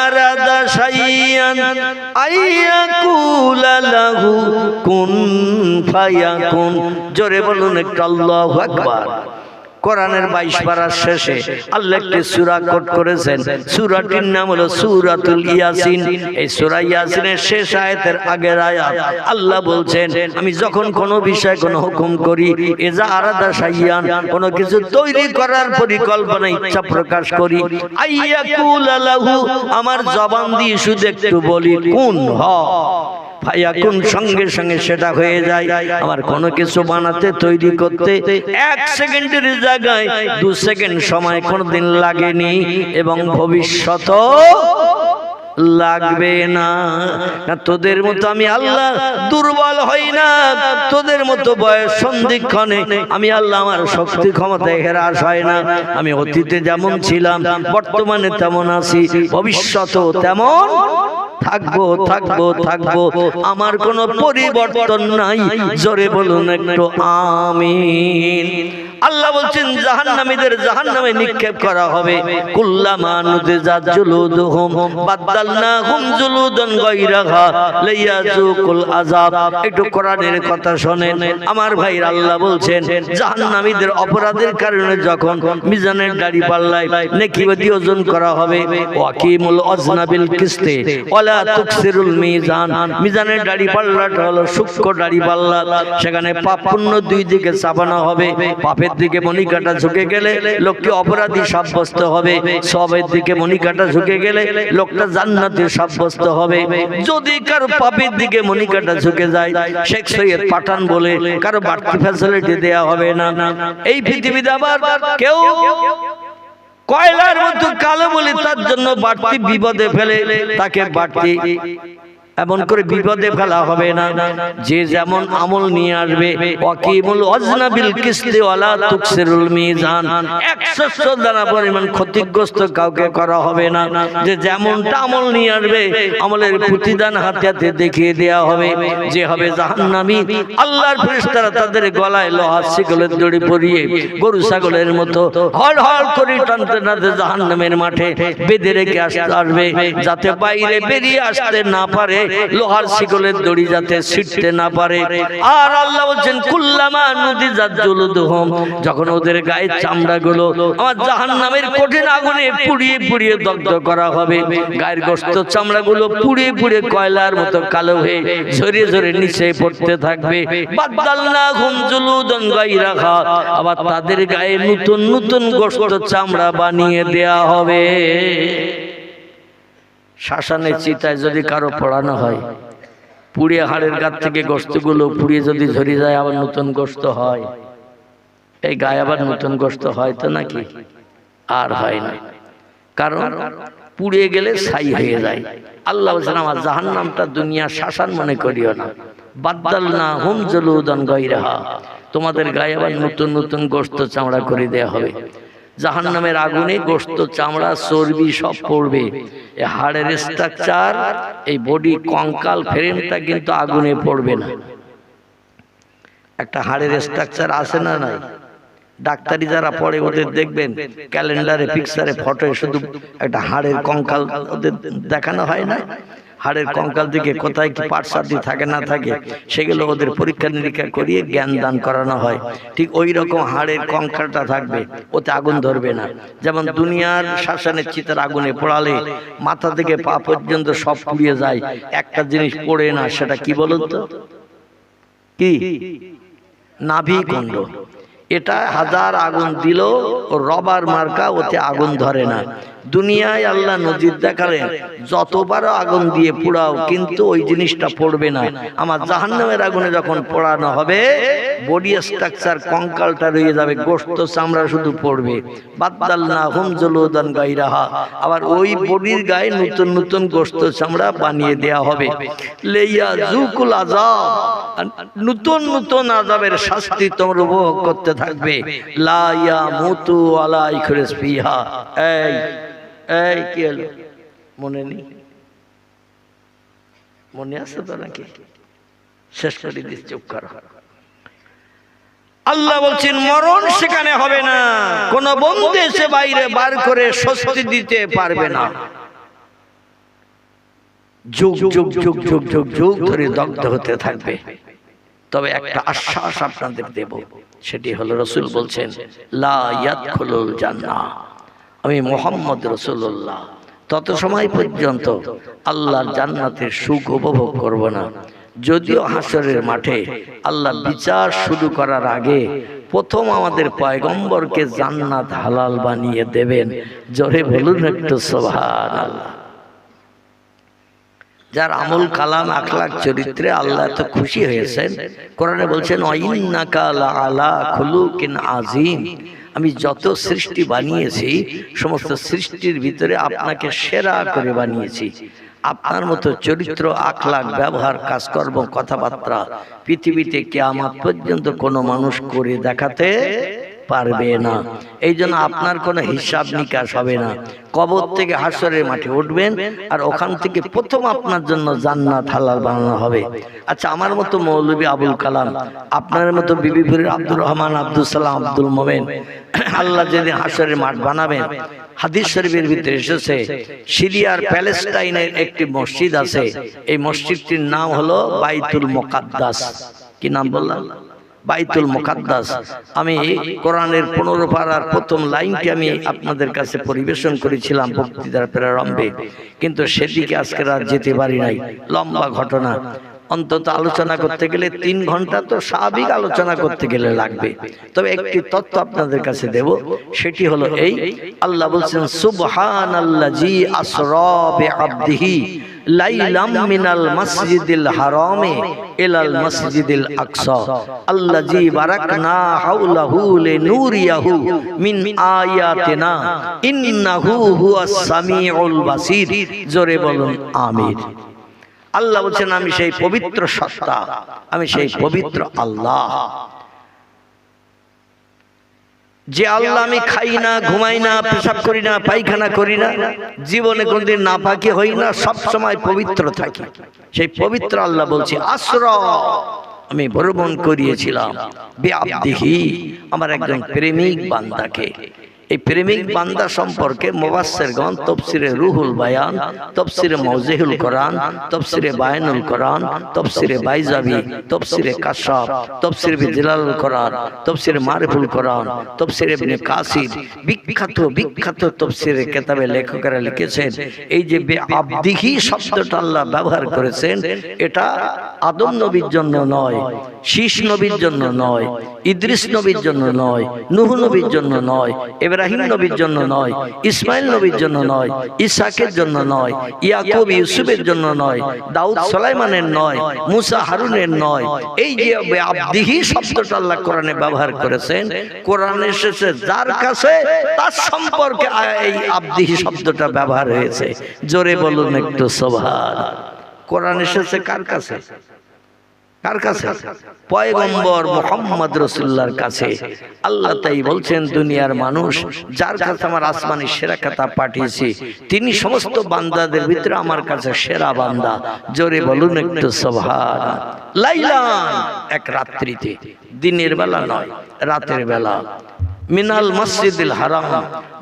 আরাদা শাইয়ান আইয়াকুলা লাহু কুন ফায়াকুন। জোরে বলুন একটু আল্লাহু আকবার। কোরআনের 22 পারার শেষে আল্লাহ একটি সূরা কোট করেছেন। সূরাটির নাম হলো সূরাতুল ইয়াসিন। এই সূরা ইয়াসিনের শেষ আয়াতের আগের আয়াত আল্লাহ বলছেন, আমি যখন কোনো বিষয় কোনো হুকুম করি, ইজা আরাদা শাইয়ান, কোনো কিছু তৈরি করার পরিকল্পনা ইচ্ছা প্রকাশ করি, আইয়াকুলা লাহু, আমার জবান দিয়ে শুধু একটু বলি কুন হ ফায়াকুন, সঙ্গে সঙ্গে সেটা হয়ে যায়। আমার কোনো কিছু বানাতে তৈরি করতে 1 সেকেন্ডের জায়গায় 2 সেকেন্ড সময় কোনোদিন লাগেনি, এবং ভবিষ্যতও লাগবে না। তোদের মতো আমি আল্লাহ দুর্বল হই না, তোদের মতো বয়স সন্ধিক্ষণে আমি আল্লাহ আমার শক্তি ক্ষমতায় হ্রাস হয় না। আমি অতীতে যেমন ছিলাম বর্তমানে তেমন আছি, ভবিষ্যতেও তেমন থাকবো থাকবো থাকবো, আমার কোনো পরিবর্তন নাই। জোরে বলুন একটু আমিন। আল্লাহ বলছেন, জাহান্নামীদের জাহান্নামে নিক্ষেপ করা হবে। কুল্লামা নুযিজাত জুলুদুহুম বাদদালনাহুম জুলুদান গায়রাহা লিয়াযুকুল আযাব। একটু কোরআনের কথা শোনেন আমার ভাইরা। আল্লাহ বলছেন, জাহান্নামীদের অপরাধের কারণে যখন মিজানের দাড়ি পাল্লায় নেকিবাদী ওজন করা হবে, ওয়াকিমুল ওজনা বিল কিসতে ওয়ালা তুকসিরুল মিজান, মিজানের দাড়ি পাল্লাটা হলো সূক্ষ্ম দাড়ি পাল্লা, সেখানে পাপ পুণ্য দুই দিকে চাপানো হবে। পাপের দিকে মণিকাটা ঝুঁকে গেলে লোকটি অপরাধী সাব্যস্ত হবে, সবের দিকে মণিকাটা ঝুঁকে গেলে লোকটা জান্নাতি সাব্যস্ত হবে। যদি কারো পাপের দিকে মণিকাটা ঝুঁকে যায়, শেখ সৈয়দ পাঠান বলে কারো বাড়তি ফ্যাসিলিটি দেয়া হবে না। এই পৃথিবীতে আবার কেউ কয়লার মতো কালো বলে তার জন্য বাড়তি বিপদে ফেলে, তাকে বাড়তি এমন করে বিপদে ফেলা হবে না। যে যেমন আমল নিয়ে আসবে, ওয়াকিমুল ওয়াজনা বিল কিসতি ওয়ালা তুকসিরুল মিজান, 100 দানা পরিমাণ ক্ষতিগ্রস্ত কাউকে করা হবে না। যে যেমনটা আমল নিয়ে আসবে, আমলের প্রতিদান হাতে হাতে দেখিয়ে দেওয়া হবে। যে হবে জাহান্নামী, আল্লাহর ফেরেশতারা তাদের গলায় লোহার শিকলের দড়ি পরিয়ে গরু ছাগলের মতো হল হল করে টানতে টানতে জাহান্নামের মাঠে বেঁধে রেখে আসবে, যাতে বাইরে বেরিয়ে আসতে না পারে। লোহার শিকলের দড়ি যাতে ছিটতে না পারে। আর আল্লাহ বলছেন কুল্লামা নুদিজাত জুলুদুহুম, যখন ওদের গায়ের চামড়াগুলো আমার জাহান্নামের কঠিন আগুনে পুড়িয়ে পুড়িয়ে দগ্ধ করা হবে, গায়ের গোশত চামড়াগুলো পুড়িয়ে পুড়িয়ে কয়লার মতো কালো হয়ে ঝরে ঝরে নিচে পড়তে থাকবে। বাদদালনাহুম জুলুদান গায়রাহা, আবার তাদের গায়ে নতুন নতুন গোশত চামড়া বানিয়ে দেয়া হবে। শ্মশানের চিতায় যদি কারো পড়ানো হয়, পুড়িয়ে হাড়ের গাছ থেকে গোশতগুলো পুড়িয়ে যদি ঝরে যায়, আবার নতুন গোশত হয়। এই গায়ে আবার নতুন গোশত হয় তো নাকি? আর হয় না, কারণ পুড়িয়ে গেলে ছাই হয়ে যায়। আল্লাহ বলছেন আমার জাহান্নামটা দুনিয়া শ্মশান মনে করিও না। বাদদালনাহুম জুলুদান গায়রাহা, তোমাদের গায়ে আবার নতুন নতুন গোশত চামড়া করে দেয়া হবে। জাহান্নামের আগুনে গোশত চামড়া চর্বি সব পড়বে। এই হাড়ের স্ট্রাকচার, এই বডি কঙ্কাল ফ্রেমটা কিন্তু আগুনে পড়বে না। একটা হাড়ের স্ট্রাকচার আছে না নাই? ডাক্তারি যারা পড়ে ওদের দেখবেন ক্যালেন্ডারে পিকচারে ফটো শুধু একটা হাড়ের কঙ্কাল ওদের দেখানো হয় না। হাড়ের কঙ্কাল দিকে কোথায় কি পাটসাদি থাকে না থাকে সেগুলো ওদের পরীক্ষা নিরীক্ষা করিয়ে জ্ঞান দান করানো হয়। ঠিক ওই রকম হাড়ের কঙ্কালটা থাকবে, ওতে আগুন ধরবে না। যেমন দুনিয়ার শ্মশানের চিতার আগুনে পোড়ালে মাথা থেকে পা পর্যন্ত সব পুড়িয়ে যায়, একটা জিনিস পড়ে না, সেটা কি বলুন তো? কি? নাভি কুণ্ড। এটা হাজার আগুন দিল রবার মার্কা, ওতে আগুন ধরে না। দুনিয়ায় আল্লাহ নজির দেখালেন যতবার আগুন দিয়ে পোড়াও কিন্তু ওই জিনিসটা পড়বে না। আমার জাহান্নামের আগুনে যখন পোড়ানো হবে বডি স্ট্রাকচার কঙ্কালটা রয়ে যাবে, গোশত চামড়া শুধু পড়বে। বাদদালনাহুম জুলুদান গায়রাহা, আবার ওই বডির গায়ে নতুন নতুন গোশত চামড়া বানিয়ে দেয়া হবে। লিয়াযুকুল আযাব, নতুন নতুন আযাবের শাস্তি তোমরা উপভোগ করতে থাকবে। লা ইয়ামুতু ওয়ালা ইয়াখরুজ ফিহা। এই কি হলো? মনে নেই? মনে আছে তো নাকি? শেষ করে দিচ্ছি, চুপ করো। আল্লাহ বলছেন মরণ সেখানে হবে না, কোন বন্ধু এসে বাইরে বার করে স্বস্তি দিতে পারবে না। যুগ যুগ যুগ যুগ যুগ যুগ ধরে দগ্ধ হতে থাকবে। তবে একটা আশ্বাস আপনাদের দেব, সেটি হলো রাসূল বলছেন লা ইয়াদখুলুল জান্নাহ, আমি মুহাম্মদ রাসূলুল্লাহ তত সময় পর্যন্ত আল্লাহর জান্নাতের সুখ উপভোগ করব না। যদিও হাসরের মাঠে আল্লাহ বিচার শুরু করার আগে প্রথম আমাদের পয়গম্বরকে জান্নাত হালাল বানিয়ে দেবেন। জোরে বলুন একটু সুবহানাল্লাহ। যার আমল কালাম আখলাক চরিত্রে আল্লাহ এত খুশি হয়েছেন, কোরআনে বলছেন ওয়াইন্নাকা লাআলা খুলুকিন আযীম, আমি যত সৃষ্টি বানিয়েছি সমস্ত সৃষ্টির ভিতরে আপনাকে সেরা করে বানিয়েছি। আপনার মতো চরিত্র আখলাক ব্যবহার কাজকর্ম কথাবার্তা পৃথিবীতে কিয়ামত পর্যন্ত কোনো মানুষ করে দেখাতে পারবে না। এই জন্য আপনার কোনো হিসাব নিকাশ হবে না। কবর থেকে হাসরের মাঠে উঠবেন আর ওখান থেকে প্রথম আপনার জন্য জান্নাত হালাল বানানো হবে। আচ্ছা, আমার মতো মৌলভী আবুল কালাম, আপনার মতো বিবিপুরের আব্দুর রহমান, আব্দুল সালাম, আব্দুল মোমেন, আল্লাহ যেদিন হাসরের মাঠ বানাবেন, হাদিস শরীফের ভিতরে এসেছে সিরিয়ার প্যালেস্টাইনের একটি মসজিদ আছে, এই মসজিদটির নাম হলো বাইতুল মুকাদ্দাস। কি নাম বললাম? বাইতুল মুকাদ্দাস। আমি কোরআনের 15 পারার প্রথম লাইনটি আমি আপনাদের কাছে পরিবেশন করেছিলাম বক্তৃতার প্রারম্ভে, কিন্তু সেদিকে আজকে রাত যেতে পারি নাই। লম্বা ঘটনা, অন্তত আলোচনা করতে গেলে 3 ঘন্টা তো স্বাভাবিক আলোচনা করতে গেলে লাগবে। তবে একটি তথ্য আপনাদের কাছে দেব, সেটি হলো এই, আল্লাহ বলছেন সুবহানাল্লাযী আসরা বিআবদিহি লাইলাম মিনাল মাসজিদিল হারামে ইলাল মাসজিদিল আকসা আল্লাযী বারাকনা হাওলাহু লিনুরিয়াহু মিন আয়াতিনা ইন্নাহু হুয়াস সামিউল বাসীর। জোরে বলুন আমিন। আল্লাহ বলছেন আমি সেই পবিত্র সত্তা, আমি সেই পবিত্র আল্লাহ, যে আল্লাহ আমি খাই না, ঘুমাই না, পেশাব করি না, পায়খানা করি না, জীবনে কোনদিন নাপাকি হই না, সব সময় পবিত্র থাকি। সেই পবিত্র আল্লাহ বলছি আসরা, আমি ভ্রমণ করিয়েছিলাম বিআবদিহি, আমার একজন প্রেমিক বান্দাকে। এই প্রেমিক বান্দা সম্পর্কে মুফাসসিরগণ তাফসীরে রুহুল বায়ান, তাফসীরে মাওজিহুল কোরআন, তাফসীরে বায়ানুল কোরআন, তাফসীরে বাইজাবি, তাফসীরে কাশাফ, তাফসীরে জিলালুল কোরআন, তাফসীরে মারিফুল কোরআন, তাফসীরে ইবনে কাসির, বিখ্যাত তাফসীরের কিতাবে লেখকেরা লিখেছেন এই যে বেআবদিহি শব্দটা আল্লাহ ব্যবহার করেছেন, এটা আদম নবীর জন্য নয়, শীষ নবীর জন্য নয়, ইদ্রিস নবীর জন্য নয়, নূহ নবীর জন্য নয়, ইব্রাহিম নবীর জন্য নয়, ইসমাইল নবীর জন্য নয়, ইসহাকের জন্য নয়, ইয়াকুব ইউসুফের জন্য নয়, দাউদ সুলাইমানের নয়, মুসা হারুনের নয়। এই যে আব্দিহি শব্দটা আল্লাহ কোরআনে ব্যবহার করেছেন, কোরআনে এসেছে যার কাছে তার সম্পর্কে এই আব্দিহি শব্দটা ব্যবহার হয়েছে। জোরে বলুন একটু সুবহানাল্লাহ। কোরআন এসেছে কার কাছে? কার কাছে? পয়গম্বর মুহাম্মদ রাসূলুল্লাহর কাছে। আল্লাহ তাই বলছেন দুনিয়ার মানুষ যার কাছে আমার আসমানি সেরা কথা পাঠিয়েছি, তিনি সমস্ত বান্দাদের ভিতরে আমার কাছে সেরা বান্দা। জোরে বলুন একটু সুবহানাল্লাহ। লাইলান, এক রাত্রিতে, দিনের বেলা নয়, রাতের বেলা। মিনাল মসজিদুল হারাম,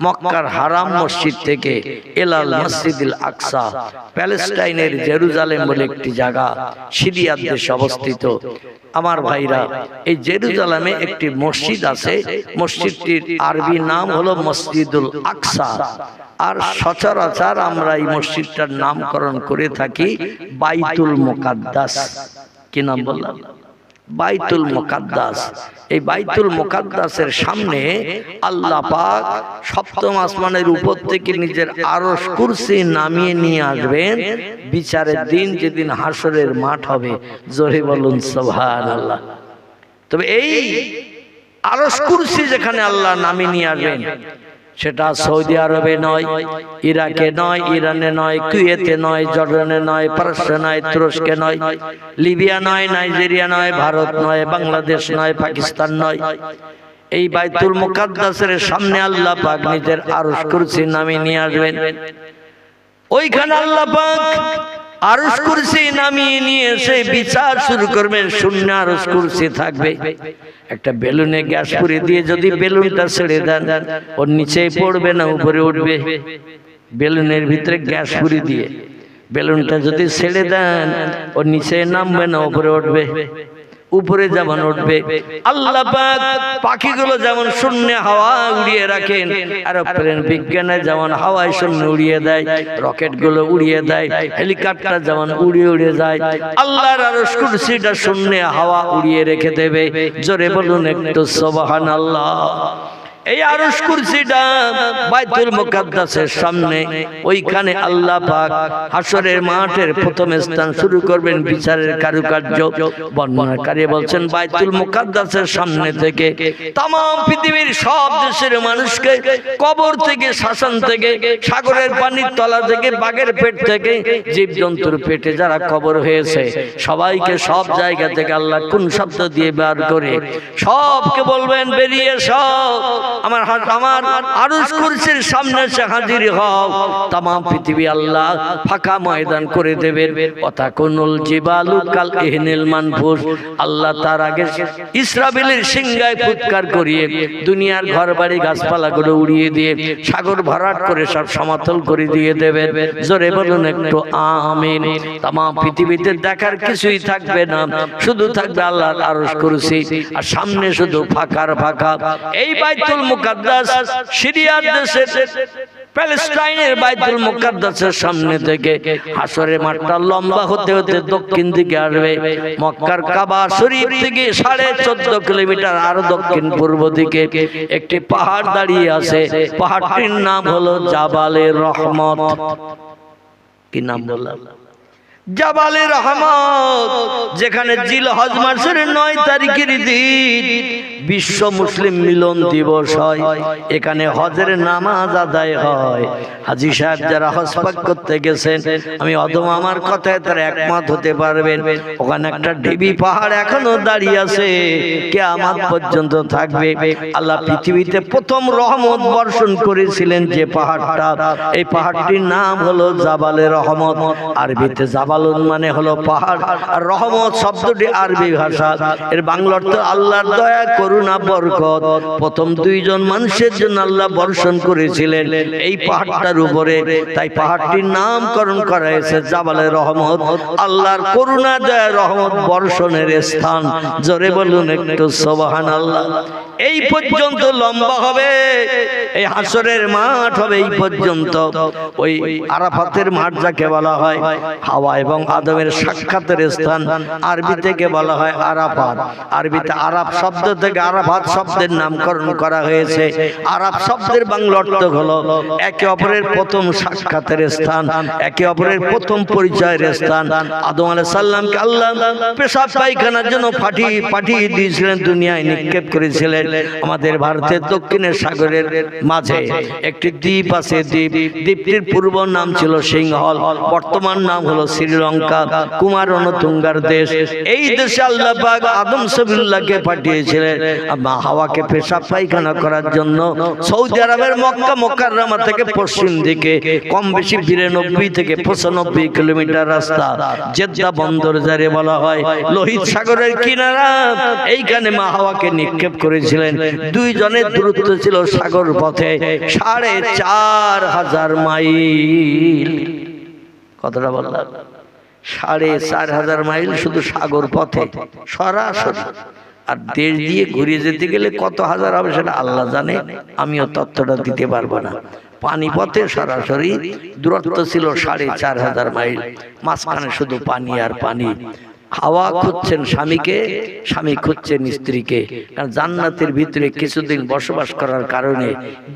মক্কার হারাম মসজিদ থেকে, এলাল মসজিদুল আকসা, প্যালেস্টাইনের জেরুজালেম বলে একটি জায়গা সিরিয়ার দেশে অবস্থিত। আমার ভাইরা, এই জেরুজালেমে একটি মসজিদ আছে, মসজিদটির আরবি নাম হলো মসজিদুল আকসা। আর সচরাচর আমরা এই মসজিদটার নামকরণ করে থাকি বাইতুল মুকাদ্দাস। কি নাম বললাম? বাইতুল মুকাদ্দাস। এই বাইতুল মুকাদ্দাসের সামনে আল্লাহ পাক সপ্তম আসমানের উপর থেকে নিজের আরশ কুরসি নামিয়ে নিয়ে আসবেন বিচারের দিন, যেদিন হাসরের মাঠ হবে। জোরে বলুন সুবহানাল্লাহ। তবে এই আরশ কুরসি যেখানে আল্লাহ নামিয়ে নিয়ে আসবেন, সেটা সৌদি আরবে নয়, ইরাকে নয়, ইরানে নয়, কুয়েতে নয়, জর্ডানে নয়, পারস্যে নয়, তুরস্কে নয়, লিবিয়া নয়, নাইজেরিয়া নয়, ভারত নয়, বাংলাদেশ নয়, পাকিস্তান নয়। এই বাইতুল মুকাদ্দাসের সামনে আল্লাহ পাক নিজের আরশ কুরসি নামিয়ে নিয়ে আসবেন। ওইখানে আল্লাহ পাক আরশ কুরসি নামিয়ে নিয়ে এসে বিচার শুরু করবেন। শূন্য আরশ কুরসি থাকবে। একটা বেলুনে গ্যাস পুড়ে দিয়ে যদি বেলুনটা ছেড়ে দেন, ওর নিচে পড়বে না উপরে উঠবে? বেলুনের ভিতরে গ্যাস পুড়ে দিয়ে বেলুনটা যদি ছেড়ে দেন, ওর নিচে নামবে না উপরে উঠবে? উপরে যেমন উঠবে। আল্লাহ পাক পাখিগুলো যেমন শূন্য হাওয়া উড়িয়ে রাখেন, এরোপ্লেন বিজ্ঞানে যেমন হাওয়ায় শূন্য উড়িয়ে দেয়, রকেট গুলো উড়িয়ে দেয়, হেলিকপ্টার যেমন উড়িয়ে যায়, আল্লাহর আরশ কুরসিটা শূন্য হাওয়া উড়িয়ে রেখে দেবে। জোরে বলুন একটু সুবহানাল্লাহ। এই আরশ কুরসিটা বাইতুল মুকাদ্দাসের সামনে, ওইখানে আল্লাহ পাক হাসরের মাঠের প্রথম স্থান শুরু করবেন বিচারের কারুকার্য। বর্ণনাকারী বলছেন বাইতুল মুকাদ্দাসের সামনে থেকে तमाम পৃথিবীর সব দেশের মানুষকে, কবর থেকে, শ্মশান থেকে, সাগরের পানির তলা থেকে, বাঘের পেট থেকে, জীবজন্তুর পেটে যারা কবর হয়েছে সবাইকে সব জায়গা থেকে আল্লাহ কোন শব্দ দিয়ে বার করে সবকে বলবেন বেরিয়ে সব আমার আরশ কুরসির সামনে এসে হাজির হও। तमाम পৃথিবী আল্লাহ ফাঁকা ময়দান করে দেবেন। ওয়াতাকুনুল জিবালু কাল ইহনিল মানফুস। আল্লাহ তার আগে ইসরাফিলের সিংহায় ফুৎকার করিয়ে দুনিয়ার ঘরবাড়ি গাছপালাগুলো উড়িয়ে দিয়ে সাগর ভরাট করে সব সমতল করে দিয়ে দেবেন। জোরে বলুন একটু আমিন। तमाम পৃথিবীতে দেখার কিছুই থাকবে না, শুধু থাকবে আল্লাহর আরশ কুরসি, আর সামনে শুধু ফাঁকার ফাঁকা। এই বাইতুল মুকাদ্দাস সিরিয়ার দেশের প্যালেস্টাইনের বাইতুল মুকাদ্দাসের সামনে থেকে হাসরের মাঠটা লম্বা হতে হতে দক্ষিণ দিকে আসবে। মক্কার কাবা শরীফ থেকে 14.5 কিলোমিটার আরো দক্ষিণ পূর্ব দিকে একটি পাহাড় দাঁড়িয়ে আছে। পাহাড়টির নাম হলো জাবালে রহমত। কি নাম বললাম? জাবালে রহমত, যেখানে জিলহজ মাসের 9 তারিখের দিন বিশ্ব মুসলিম মিলন দিবস হয়। এখানে হজের নামাজ আদায় হয়। হাজী সাহেব যারা হজ পাক করতে গেছেন, আমি অদম আমার কথায় তারা একমত হতে পারবেন। ওখানে একটা ঢিবি পাহাড় এখনো দাঁড়িয়ে আছে, কিয়ামত পর্যন্ত থাকবে। আল্লাহ পৃথিবীতে প্রথম রহমত বর্ষণ করেছিলেন যে পাহাড়টা, এই পাহাড়টির নাম হলো জাবালে রহমত। আরবিতে জাবাল মানে হলো পাহাড়, আর রহমত শব্দটি আরবি ভাষা। এর বাংলা অর্থ আল্লাহর দয়া করুন করুণা বরকত প্রথম দুইজন মানুষের জন্য আল্লাহ বর্ষণ করেছিলেন এই পাহাড়টার উপরে, তাই পাহাড়টির নামকরণ করা হয়েছে জাবালে রহমত, আল্লাহর করুণা দয়া রহমত বর্ষণের স্থান। জোরে বলুন একটু সুবহানাল্লাহ। এই পর্যন্ত লম্বা হবে, এই হাসরের মাঠ হবে এই পর্যন্ত। ওই আরাফাতের মাঠ যাকে বলা হয়, হাওয়া এবং আদমের সাক্ষাতের স্থান, আরবি থেকে বলা হয় আরাফাত। আরবিতে আরাফ শব্দ থেকে আরাফাত শব্দের নামকরণ করা হয়েছে। আরাফ শব্দের বাংলা অর্থ হলো একে অপরের প্রথম সাক্ষাতের স্থান, একে অপরের প্রথম পরিচয়ের স্থান। আদম আলাইহিস সালামকে আল্লাহ পেশাব পায়খানার জন্য পাঠিয়ে দিয়েছিলেন, দুনিয়ায় নিক্ষেপ করেছিলেন। আমাদের ভারতের দক্ষিণের সাগরের মাঝে একটি দ্বীপ আছে, দ্বীপটির পূর্ব নাম ছিল সিংহল, বর্তমান নাম হলো শ্রীলঙ্কা, কুমার অনুতুঙ্গার দেশ। এই দেশে আল্লাহ পাক আদম সবিল্লাহকে পাঠিয়েছিলেন হাওয়াকে পেশাব পায়খানা করার জন্য। সৌদি আরবের মক্কা মুকাররমা থেকে পশ্চিম দিকে কম বেশি 92 থেকে 95 কিলোমিটার রাস্তা, জেদ্দা বন্দর যারে বলা হয়, লোহিত সাগরের কিনারা, এইখানে মা হাওয়াকে নিক্ষেপ করেছিলেন। দুইজনের দূরত্ব ছিল সাগর পথে 4500 মাইল। কতটা বললাম? 4500 মাইল শুধু সাগর পথে সরাসরি। আর দেশ দিয়ে ঘুরিয়ে যেতে গেলে কত হাজার হবে সেটা আল্লাহ জানে, আমিও তথ্যটা দিতে পারবো না। পানি পথে সরাসরি দূরত্ব ছিল 4500 মাইল, মাঝখানে শুধু পানি আর পানি। হাওয়া খুঁজছেন স্বামীকে, স্বামী খুঁজছেন স্ত্রীকে। কারণ জান্নাতের ভিতরে কিছুদিন বসবাস করার কারণে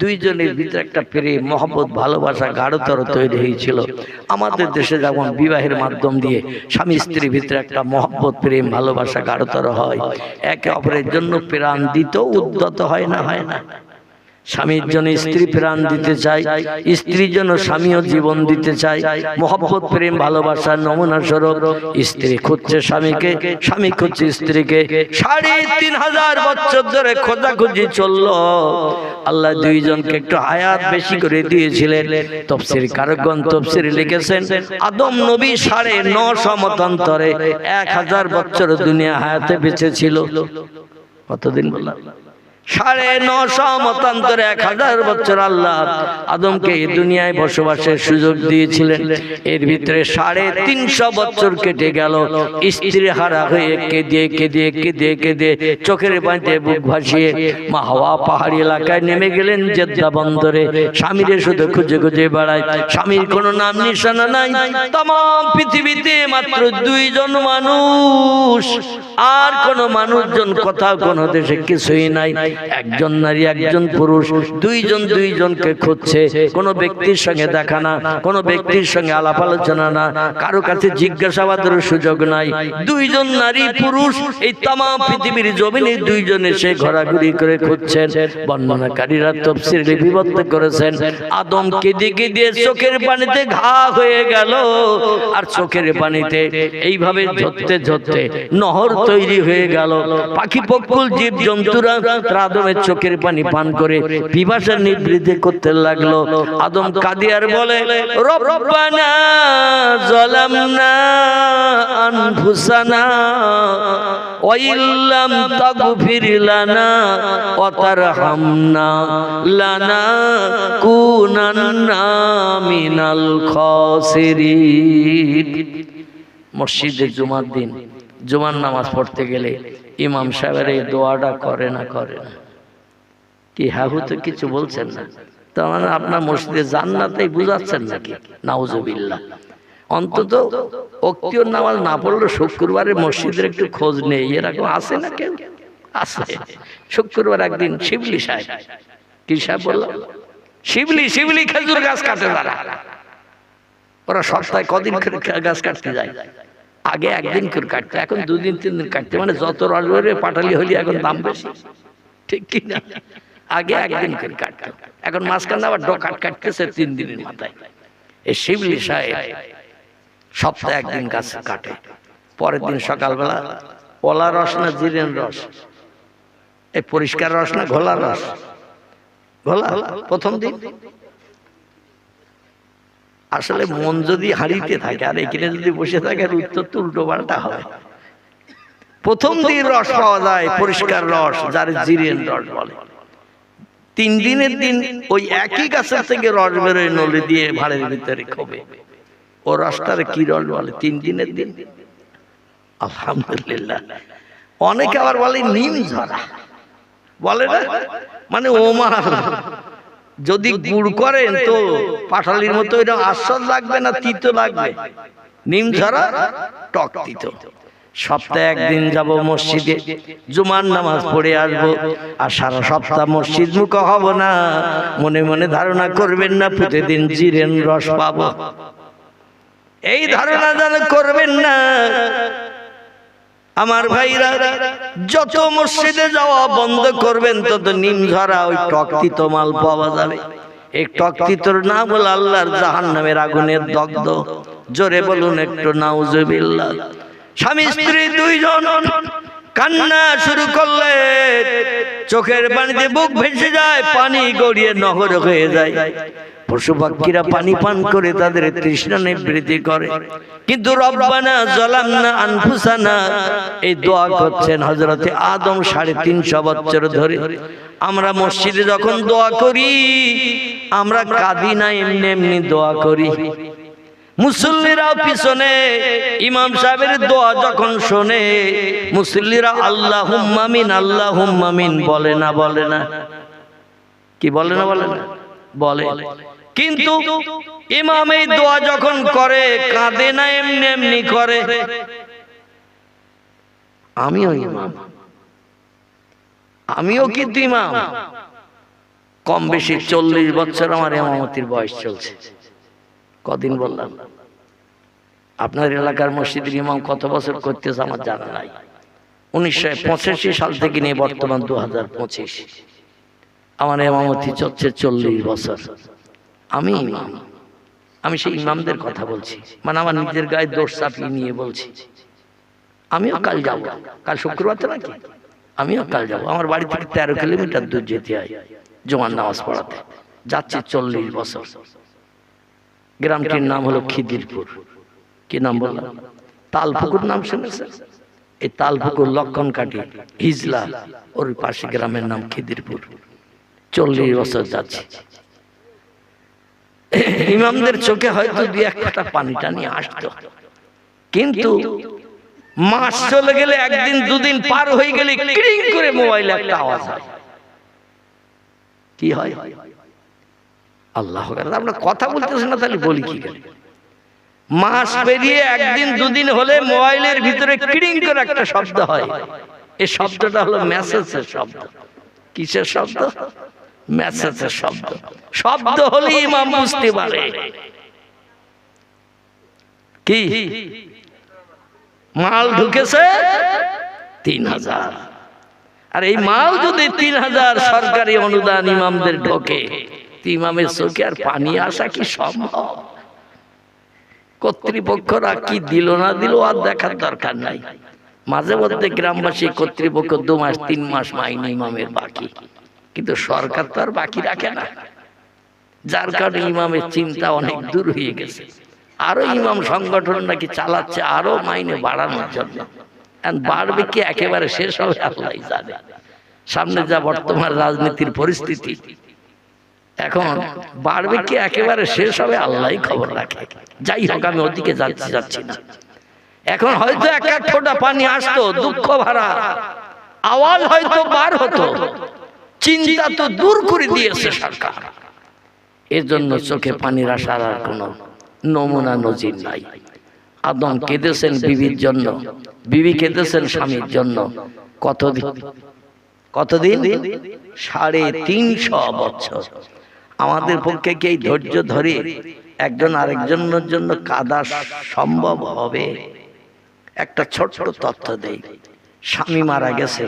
দুইজনের ভিতরে একটা প্রেম, মহব্বত, ভালোবাসা গাঢ়তর তৈরি হয়েছিল। আমাদের দেশে যেমন বিবাহের মাধ্যম দিয়ে স্বামী স্ত্রীর ভিতরে একটা মহব্বত, প্রেম, ভালোবাসা গাঢ়তর হয়, একে অপরের জন্য প্রাণ দিত উদ্যত হয় না? হয় না? স্বামীর জন্য স্ত্রী প্রাণ দিতে চায়, স্ত্রীর জন্য স্বামীও জীবন দিতে চায়। মহব্বত, প্রেম, ভালোবাসার নমুনা স্বরূপ স্ত্রী খুঁজছে স্বামীকে, স্বামী খুঁজছে স্ত্রীকে। 3500 বছর ধরে খোঁজাখুঁজি চললো। আল্লাহ দুইজনকে একটু হায়াত বেশি করে দিয়েছিলেন। তাফসীর কারকগণ তাফসীরে লিখেছেন আদম নবী 950 মতান্তরে 1000 বছর দুনিয়া হায়াতে বেঁচে ছিল। কতদিন বললাম? 950 মতান্তরে 1000 বছর আল্লাহ আদমকে এই দুনিয়ায় বসবাসের সুযোগ দিয়েছিলেন। এর ভিতরে 350 বছর কেটে গেল স্ত্রী হারা হয়ে কেঁদে চোখের পানিতে বুক ভাসিয়ে মা হাওয়া পাহাড়ি এলাকায় নেমে গেলেন জেদ্দা বন্দরে। স্বামীরে শুধু খুঁজে খুঁজে বেড়ায়, স্বামীর কোনো নাম নিশানা নাই। তাম পৃথিবীতে মাত্র 2 জন মানুষ, আর কোন মানুষজন কোথাও কোন দেশে কিছুই নাই। একজন নারী, একজন পুরুষ, দুইজনকে খুঁজছে। কোন ব্যক্তির সঙ্গে দেখা না, কোন ব্যক্তির সঙ্গে আলাপ আলোচনা না, কারো কাছে জিজ্ঞাসাবাদের সুযোগ নাই। 2 জন নারী পুরুষ এই তামাম পৃথিবীর জমিনে 2 জন এসে ঘোরাঘুরি করে খুঁজছেন। বর্ণনাকারীরা তাফসীর লিপিবদ্ধ করেছেন আদম কেঁদে কেঁদে চোখের পানিতে ঘা হয়ে গেল, আর চোখের পানিতে এইভাবে ঝরতে ঝরতে নহর তৈরি হয়ে গেল। পাখি পক্ষী জীব জন্তুরা আদমের চোখের পানি পান করে পিপাসা নিবৃত্তি করতে লাগলো। আদম কাঁদে আর বলে, রব্বানা যালামনা আনফুসানা ওয়া ইল্লাম তাগফির লানা ওয়া তারহামনা লানাকুনান্না মিনাল খাসিরিন। মসজিদে জুমার দিন জুমার নামাজ পড়তে গেলে ইমাম সাহেবের এই দোয়াটা করে না? কি হাহু তো কিছু বলছেন না? তার মানে আপনার মসজিদে জান্নাতেই বুঝাচ্ছেন নাকি? নাউজুবিল্লাহ। অন্তত ওক্তীয় নামাজ না পড়লে শুক্রবারে মসজিদের একটু খোঁজ নেই, এরকম আছে না? কেউ আছে? শুক্রবার একদিন শিবলি সাহেব, কি সাহেব বলল? শিবলি খেজুর গাছ কাটে তারা। ওরা সপ্তাহে কদিন গাছ কাটতে যায়? আগে একদিন করে কাটতো, এখন 2 দিন 3 দিন কাটতে। মানে যত রজরে পাটালি হলি এখন দাম বেশি, ঠিক কি না? আগে একদিন করে কাটতো, এখন মাঝখানে আবার ডকাট কাটতেছে 3 দিনের মাথায়। এই শিবলি সাহেব সপ্তাহে একদিন গাছ কাটে। পরের দিন সকালবেলা ওলা রস না জিরেন রস, এই পরিষ্কার রস না ঘোলা রস? ঘোলা প্রথম দিন। আসলে মন যদি হারিতে থাকে আর এখানে যদি বসে থাকে উত্তর তো উল্টো পাল্টা হবে। প্রথম দিন রস পাওয়া যায় পরিষ্কার রস, যার জিরেন রস বলে। 3 দিনের দিন ওই একই গাছের থেকে রস বেরোয় নলি দিয়ে ভাড়ের ভিতরে খোবে, ও রসটার কি রস বলে? 3 দিনের দিন। আলহামদুলিল্লাহ। অনেকে আবার বলে নিম ঝরা, বলে না, মানে ও মা যদি গুড় করেন তো পাটালির মতো এরকম আস্বাদ লাগবে না তিতো লাগবে? নিম ঝরা টক তিতো। সপ্তাহে একদিন যাব মসজিদে, জুমার নামাজ পড়ে আসবো, আর সারা সপ্তাহ মসজিদ মুখ হব না। মনে মনে ধারণা করবেন না প্রতিদিন জিরেন রস পাবো, এই ধারণা যেন করবেন না। আমার ভাইরা, যত মসজিদে যাওয়া বন্ধ করবেন তত নিম ঝরা ওই টক তিতো মাল পাওয়া যাবে। এই টক তিতোর নাম হলো আল্লাহর জাহান্নামের আগুনের দগ্ধ। জোরে বলুন একটু নাউজুবিল্লাহ। স্বামী স্ত্রী 2 জন কান্না শুরু করলে চোখের পানিতে বুক ভেসে যায়, পানি গড়িয়ে নহর হয়ে যায়। পশু পাখিরা পানি পান করে তাদের তৃষ্ণা নিবৃত্তি করে, কিন্তু রব্বানা যালামনা আনফুসানা এই দোয়া করছেন হযরতে আদম 350 বছর ধরে। আমরা মসজিদে যখন দোয়া করি আমরা কাঁদি না, এমনি এমনি দোয়া করি। মুসল্লিরাও পিছনে ইমাম সাহেবের দোয়া যখন শোনে মুসল্লিরা আল্লাহুম্মা আমিন আল্লাহুম্মা আমিন বলে না? বলে না? কি বলে না? বলে না? বলে। কিন্তু ইমাম এই দোয়া যখন করে কাঁদে না, এমনি এমনি করে। আমিও ইমাম, আমিও কিন্তু ইমাম। কম বেশি 40 বছর আমার ইমামতির বয়স চলছে। কদিন বললাম? আপনার এলাকার মসজিদের ইমাম কত বছর করতেছে আমার জানা নাই। 1985 সাল থেকে নিয়ে বর্তমান 2025 আমার ইমামতি চলছে 40 বছর। আমি ইমাম, আমি সেই ইমামদের কথা বলছি, মানে আমার নিজের গায়ে দোষ চাপিয়ে নিয়ে বলছি। আমিও কাল যাব, কাল শুক্রবার তো নাকি, আমিও কাল যাব। আমার বাড়ি থেকে 13 কিলোমিটার দূর যেতে হয় জুমার নামাজ পড়াতে। যাচ্ছি 40 বছর। গ্রামটির নাম হলো খিদিরপুর। কি নাম বললাম? তালপুকুর নাম শুনেছেন? এই তালপুকুর লক্ষণকাঠি হিজলা ওর পাশে গ্রামের নাম খিদিরপুর। 40 বছর যাচ্ছি। ইমামদের চোখে হয়তো 2-1 ফোঁটা পানি টানি আসতো, কিন্তু মাস চলে গেলে, 1 দিন 2 দিন পার হয়ে গেলে ক্রিং করে মোবাইলে একটা আওয়াজ হয়। কি হয়? আল্লাহ, আমরা কথা বলতেছি না, তাহলে বলি কি করে? মাস পেরিয়ে 1 দিন 2 দিন হলে মোবাইলের ভিতরে ক্রিং করে একটা শব্দ হয়। এই শব্দটা হলো মেসেজের শব্দ। কিসের শব্দ? মেসেজের শব্দ। শব্দ হলে ইমাম বুঝতে পারে কি মাল ঢুকেছে 3000। আর এই মাল যদি 3000 সরকারি অনুদান ইমামদের ঢোকে, ইমামের চোখে আর পানি আসা কি সম্ভব? কর্তৃপক্ষরা কি দিল না দিল আর দেখার দরকার নাই। মাঝে মধ্যে গ্রামবাসী কর্তৃপক্ষ 2 মাস 3 মাস মাইনে ইমামের বাকি, কিন্তু সরকার তো আর বাকি রাখে না। যার কারণে ইমামের চিন্তা অনেক দূর হয়ে গেছে। আরো ইমাম সংগঠন নাকি চালাচ্ছে আরো মাইনে বাড়ানোর জন্য। বাড়বে কি একেবারে শেষ হবে আল্লাহ জানে। সামনে যা বর্তমান রাজনীতির পরিস্থিতি, এখন বাড়বে কি একেবারে শেষ হবে আল্লাহই খবর রাখে। যাই হোক, আমি ওদিকে যাচ্ছি না। এখন হয়তো 1-1 ফোঁটা পানি আসতো, দুঃখ ভরা আওয়াজ হয়তো বার হতো, চিন্তা তো দূর করে দিয়েছে সরকার। এর জন্য চোখে পানির আসার আর কোনো নমুনা নজির নাই। আদম কেঁদেছেন বিবির জন্য, বিবি কেঁদেছেন স্বামীর জন্য। কতদিন? 350 বছর। আমাদের পক্ষে কি এই ধৈর্য ধরে একজন আরেকজনের জন্য কাঁদা সম্ভব হবে? একটা ছোট্ট তথ্য দেই। স্বামী মারা গেছে,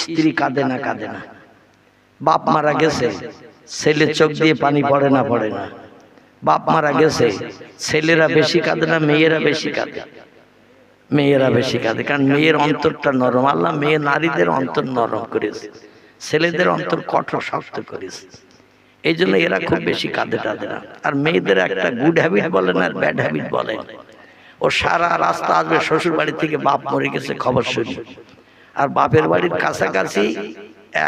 স্ত্রী কাঁদে না? কাঁদে না? বাপ মারা গেছে, ছেলে চোখ দিয়ে পানি পড়ে না? পড়ে না? বাপ মারা গেছে, ছেলেরা বেশি কাঁদে না মেয়েরা বেশি কাঁদে? মেয়েরা বেশি কাঁদে, কারণ মেয়ের অন্তরটা নরম। আল্লাহ মেয়ে নারীদের অন্তর নরম করেছে, ছেলেদের অন্তর কঠোর শক্ত করেছে। এই জন্য এরা খুব বেশি কাঁদে টাদে না। আর মেয়েদের একটা গুড হ্যাবিট বলেন আর ব্যাড হ্যাবিট বলেন, ও সারা রাস্তা আসবে শ্বশুর বাড়ি থেকে, বাপ মরে গেছে খবর শুনি। আর বাপের বাড়ির কাছাকাছি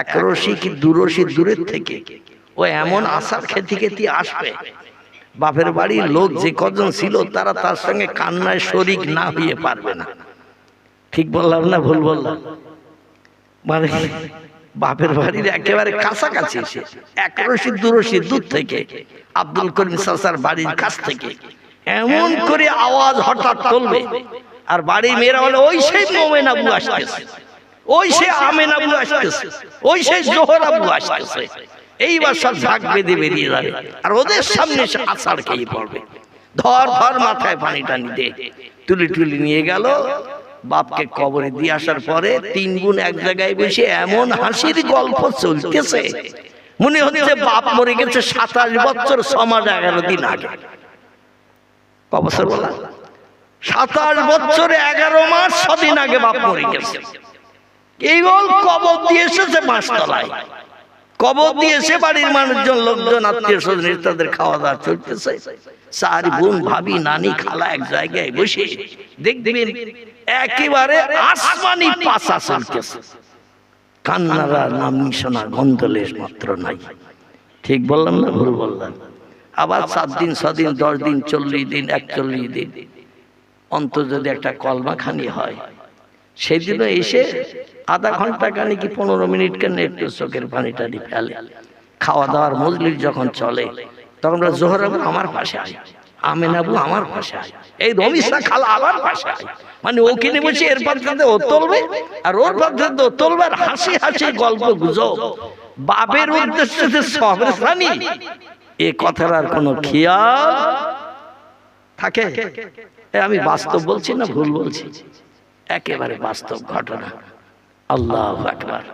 1 রশি কি 2 রশি দূরের থেকে ও এমন আশার খেতে খেতে আসবে, বাপের বাড়ির লোক যে কজন ছিল তারা তার সঙ্গে কান্নায় শরিক না হয়ে পারবে না। ঠিক বললাম না ভুল বললাম? মানে বাপের বাড়ির একেবারে কাছাকাছি এসে 1 রশি 2 রশি দূর থেকে আব্দুল করিম চাচার বাড়ির কাছ থেকে এমন করে আওয়াজ হঠাৎ তুলবে, আর বাড়ির মেয়েরা বলে ওই সেই মোমেন আবু আসতেছে, ওই সেই আমেন আবু আসতেছে, ওই সেই জোহর আবু আসতেছে। এইবার সব ঝাঁক বেঁধে বেরিয়ে যাবে, আর ওদের সামনে সে আছাড় খেয়ে পড়বে। ধর ধর মাথায় পানি টানি দে, তুলি তুলি নিয়ে গেল। বাপকে কবরে দিয়ে আসার পরে 3 বোন এক জায়গায় বসে এমন হাসির গল্প চলতেছে, মনে হচ্ছে বাপ মরে গেছে 27 বছর 6 মাস 11 দিন আগে। ক বছর বলা? 27 বছর 11 মাস 6 দিন আগে বাপ মরে গেছে। এই বল কবর দিয়ে এসেছে মাসতলায়, কবর দিয়ে এসে বাড়ির মানুষজন, লোকজন, আত্মীয় স্বজন তাদের খাওয়া দাওয়া চলতেছে। 4 বোন, ভাবি, নানি, খালা এক জায়গায় বসে দেখবেন একেবারে আসমানি পাশা চলতেছে, কান্নারা নাম নিশানা গন্ধলেশ মাত্র নাই। ঠিক বললাম না ভুল বললাম? আবার 7 দিন 6 দিন 10 দিন 40 দিন 41 দিন অন্তর যদি একটা কলমা খানি হয়, সেদিনও এসে আধা ঘন্টা কানে কি 15 মিনিট কানে একটু চোখের পানি টানি ফেলে। খাওয়া দাওয়ার মজলিস যখন চলে তখন আমরা জোহর আবু আমার পাশে আয়, আমেন আবু আমার পাশে আয়, এই রমিসা খালা আমার পাশে আয়। মানে ওখানে বসে এর পাত্রে ও তুলবে আর ওর পাত্রে ও তুলবে, আর হাসি হাসি গল্প গুজব। বাপের উদ্দেশ্যে যে সবের সানি এ কথার আর কোনো খেয়াল থাকে? আমি বাস্তব বলছি না ভুল বলছি? একেবারে বাস্তব ঘটনা। আল্লাহু আকবার।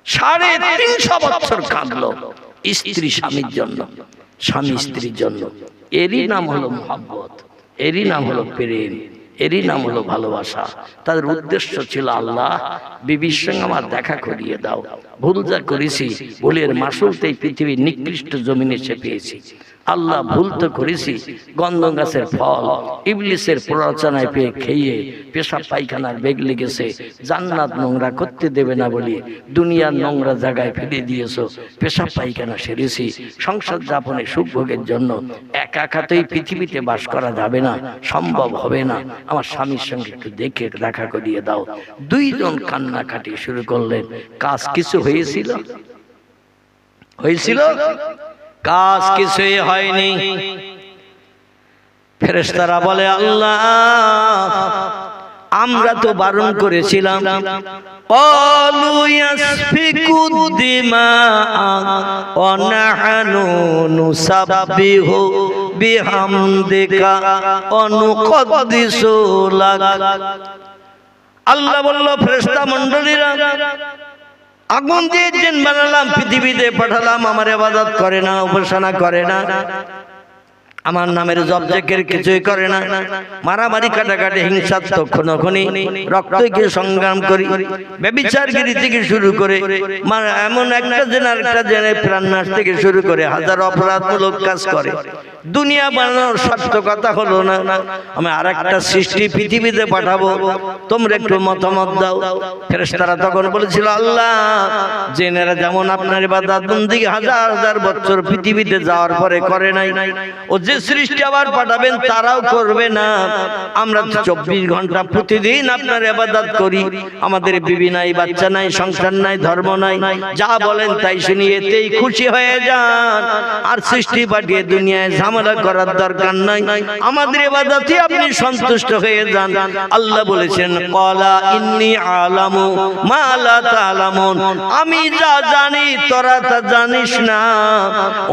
350 বছর কাঁদলো স্ত্রী স্বামীর জন্য, স্বামী স্ত্রীর জন্য। এরই নাম হলো মহব্বত, এরই নাম হলো প্রেম, এরই নাম হলো ভালোবাসা। তাদের উদ্দেশ্য ছিল আল্লাহ বিবির সঙ্গে আমার দেখা করিয়ে দাও, ভুল যা করেছি ভুলের মাসুলতে পৃথিবীর নিকৃষ্ট জমিনে সে পেয়েছি। আল্লাহ ভুল তো করেছি, গন্ধ গাছের ফল ইবলিসের প্ররোচনায় পেয়ে খেয়ে পেশাব পায়খানার বেগ লেগেছে, জান্নাত নোংরা করতে দেবে না বলে দুনিয়ার নোংরা জায়গায় ফেলে দিয়েছো, পেশাব পায়খানা সেরেছি। সংসার যাপনে সুখ ভোগের জন্য একা একা তো এই পৃথিবীতে বাস করা যাবে না, সম্ভব হবে না, আমার স্বামীর সঙ্গে একটু দেখে দেখা করিয়ে দাও। 2 জন কান্নাকাটি শুরু করলেন। কাজ কিছু হয়েছিল? হয়েছিল? কাজ কিছুই হয়নি। ফেরেশতারা বলে আল্লাহ আমরা তো বারণ করেছিলাম, ক্বালু ইয়াসফিকু দিমা ওয়া নাহনু নুসাব্বিহু বিহামদিকা ওয়া নুকদ্দিসু লাক। আল্লাহ বলল ফেরেশতা মণ্ডলীরা, আগুন দিয়ে জিন বানালাম, পৃথিবীতে পাঠালাম, আমার ইবাদত করে না, উপাসনা করে না, আমার নামের জপ জিকির কিছুই করে না, মারামারি কাটাকাটি হিংসাত্মক খুনোখুনি রক্তকে সংগ্রাম করি, ব্যভিচারগিরি থেকে শুরু করে এমন একটা জেনে আরেকটা জেনে প্রাণনাশ থেকে শুরু করে হাজার অপরাধমূলক কাজ করে। দুনিয়া বানানোর সত্য কথা হলো না, আমি আরেকটা সৃষ্টি পৃথিবীতে পাঠাবো, তোমরা একটু মতামত দাও। ফেরেশতারা তখন বলেছিল আল্লাহ জেনেরা যেমন আপনার ইবাদত বন্দেগী হাজার হাজার বছর পৃথিবীতে যাওয়ার পরে করে নাই, ও যে সৃষ্টি আবার পাঠাবেন তারাও করবে না। আমরা 24 ঘন্টা প্রতিদিন আপনার ইবাদত করি, আমাদের বিবি নাই, বাচ্চা নাই, সংসার নাই, ধর্ম নাই, যা বলেন তাই শুনি, এতেই খুশি হয়ে যান, আর সৃষ্টি পাঠিয়ে দুনিয়ায় ঝামেলা করার দরকার নাই, আমাদের ইবাদতে আপনি সন্তুষ্ট হয়ে যান। আল্লাহ বলেছেন ক্বালা ইন্নী আলামু মা লা তা'লামুন, আমি যা জানি তোরা তা জানিস না।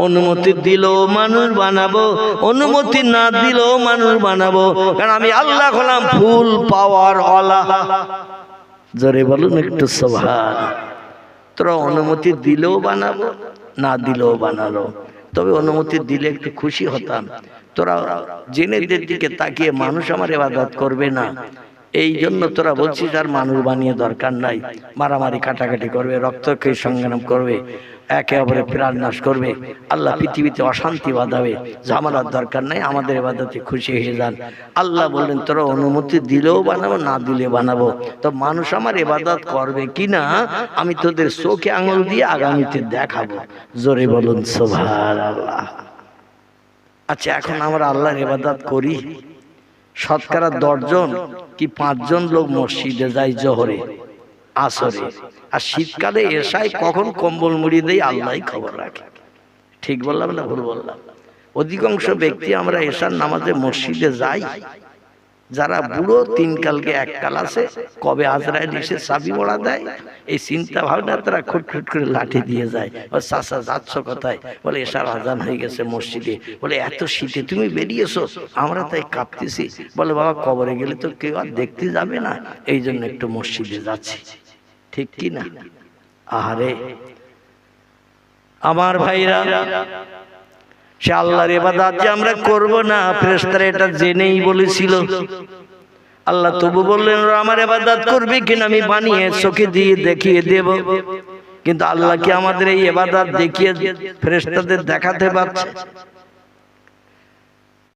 অনুমতি দিলেও মানুষ বানাবো, অনুমতি না দিলেও মানুষ বানাবো, কারণ আমি আল্লাহ হলাম ফুল পাওয়ার ওয়ালা। জোরে বলুন একটু সুবহান। তোরা অনুমতি দিলেও বানাবো, না দিলেও বানালো, তবে অনুমতি দিলে একটু খুশি হতাম। তোরা জিনেদের দিকে তাকিয়ে মানুষ আমার ইবাদত করবে না, এই জন্য তোরা বলছিস আর মানুষ বানিয়ে দরকার নাই, মারামারি কাটাকাটি করবে, রক্তকে সংগ্রাম করবে, একে অপরে প্রাণ নাশ করবে, আল্লাহ পৃথিবীতে অশান্তি বাঁধাবে, ঝামেলার দরকার নাই, আমাদের ইবাদতে খুশি হয়ে যান। আল্লাহ বললেন তোরা অনুমতি দিলেও বানাবো, না দিলে বানাবো, তো মানুষ আমার ইবাদত করবে কিনা আমি তোদের চোখে আঙুল দিয়ে আগামীতে দেখাবো। জোরে বলুন সুবহানাল্লাহ। আচ্ছা, এখন আমরা আল্লাহর ইবাদত করি, শতকরা 10 জন কি 5 জন লোক মসজিদে যায় জোহরে আসরে, আর শীতকালে এশায় কখন কম্বল মুড়ি দেয় আল্লাহই খবর রাখে। ঠিক বললাম না ভুল বললাম? অধিকাংশ ব্যক্তি আমরা এশার নামাজে মসজিদে যাই, যারা বুড়ো 3 কালকে 1 কাল আছে, কবে আজরাইল এসে চাবি মোড়া দেয় এই চিন্তা ভাবনা তারা খুটখুট করে লাঠি দিয়ে যায়। ও চাচা যাচ্ছ কোথায়? বলে এশার আজান হয়ে গেছে মসজিদে। বলে এত শীতে তুমি বেরিয়েছো? আমরা তাই কাঁপতেছি। বলে বাবা কবরে গেলে তো কেউ আর দেখতে যাবে না, এই জন্য একটু মসজিদে যাচ্ছি। ঠিক কি না? আহারে আমার ভাইরা, সে আল্লাহর ইবাদত যে আমরা করব না, ফেরেশতারা এটা জেনেই বলেছিল। আল্লাহ তবু বললেন আমার ইবাদত করবে কিনা আমি বানিয়ে চোখে দিয়ে দেখিয়ে দেব। কিন্তু আল্লাহ কি আমাদের এই ইবাদত দেখিয়ে ফেরেশতাদের দেখাতে পারছে?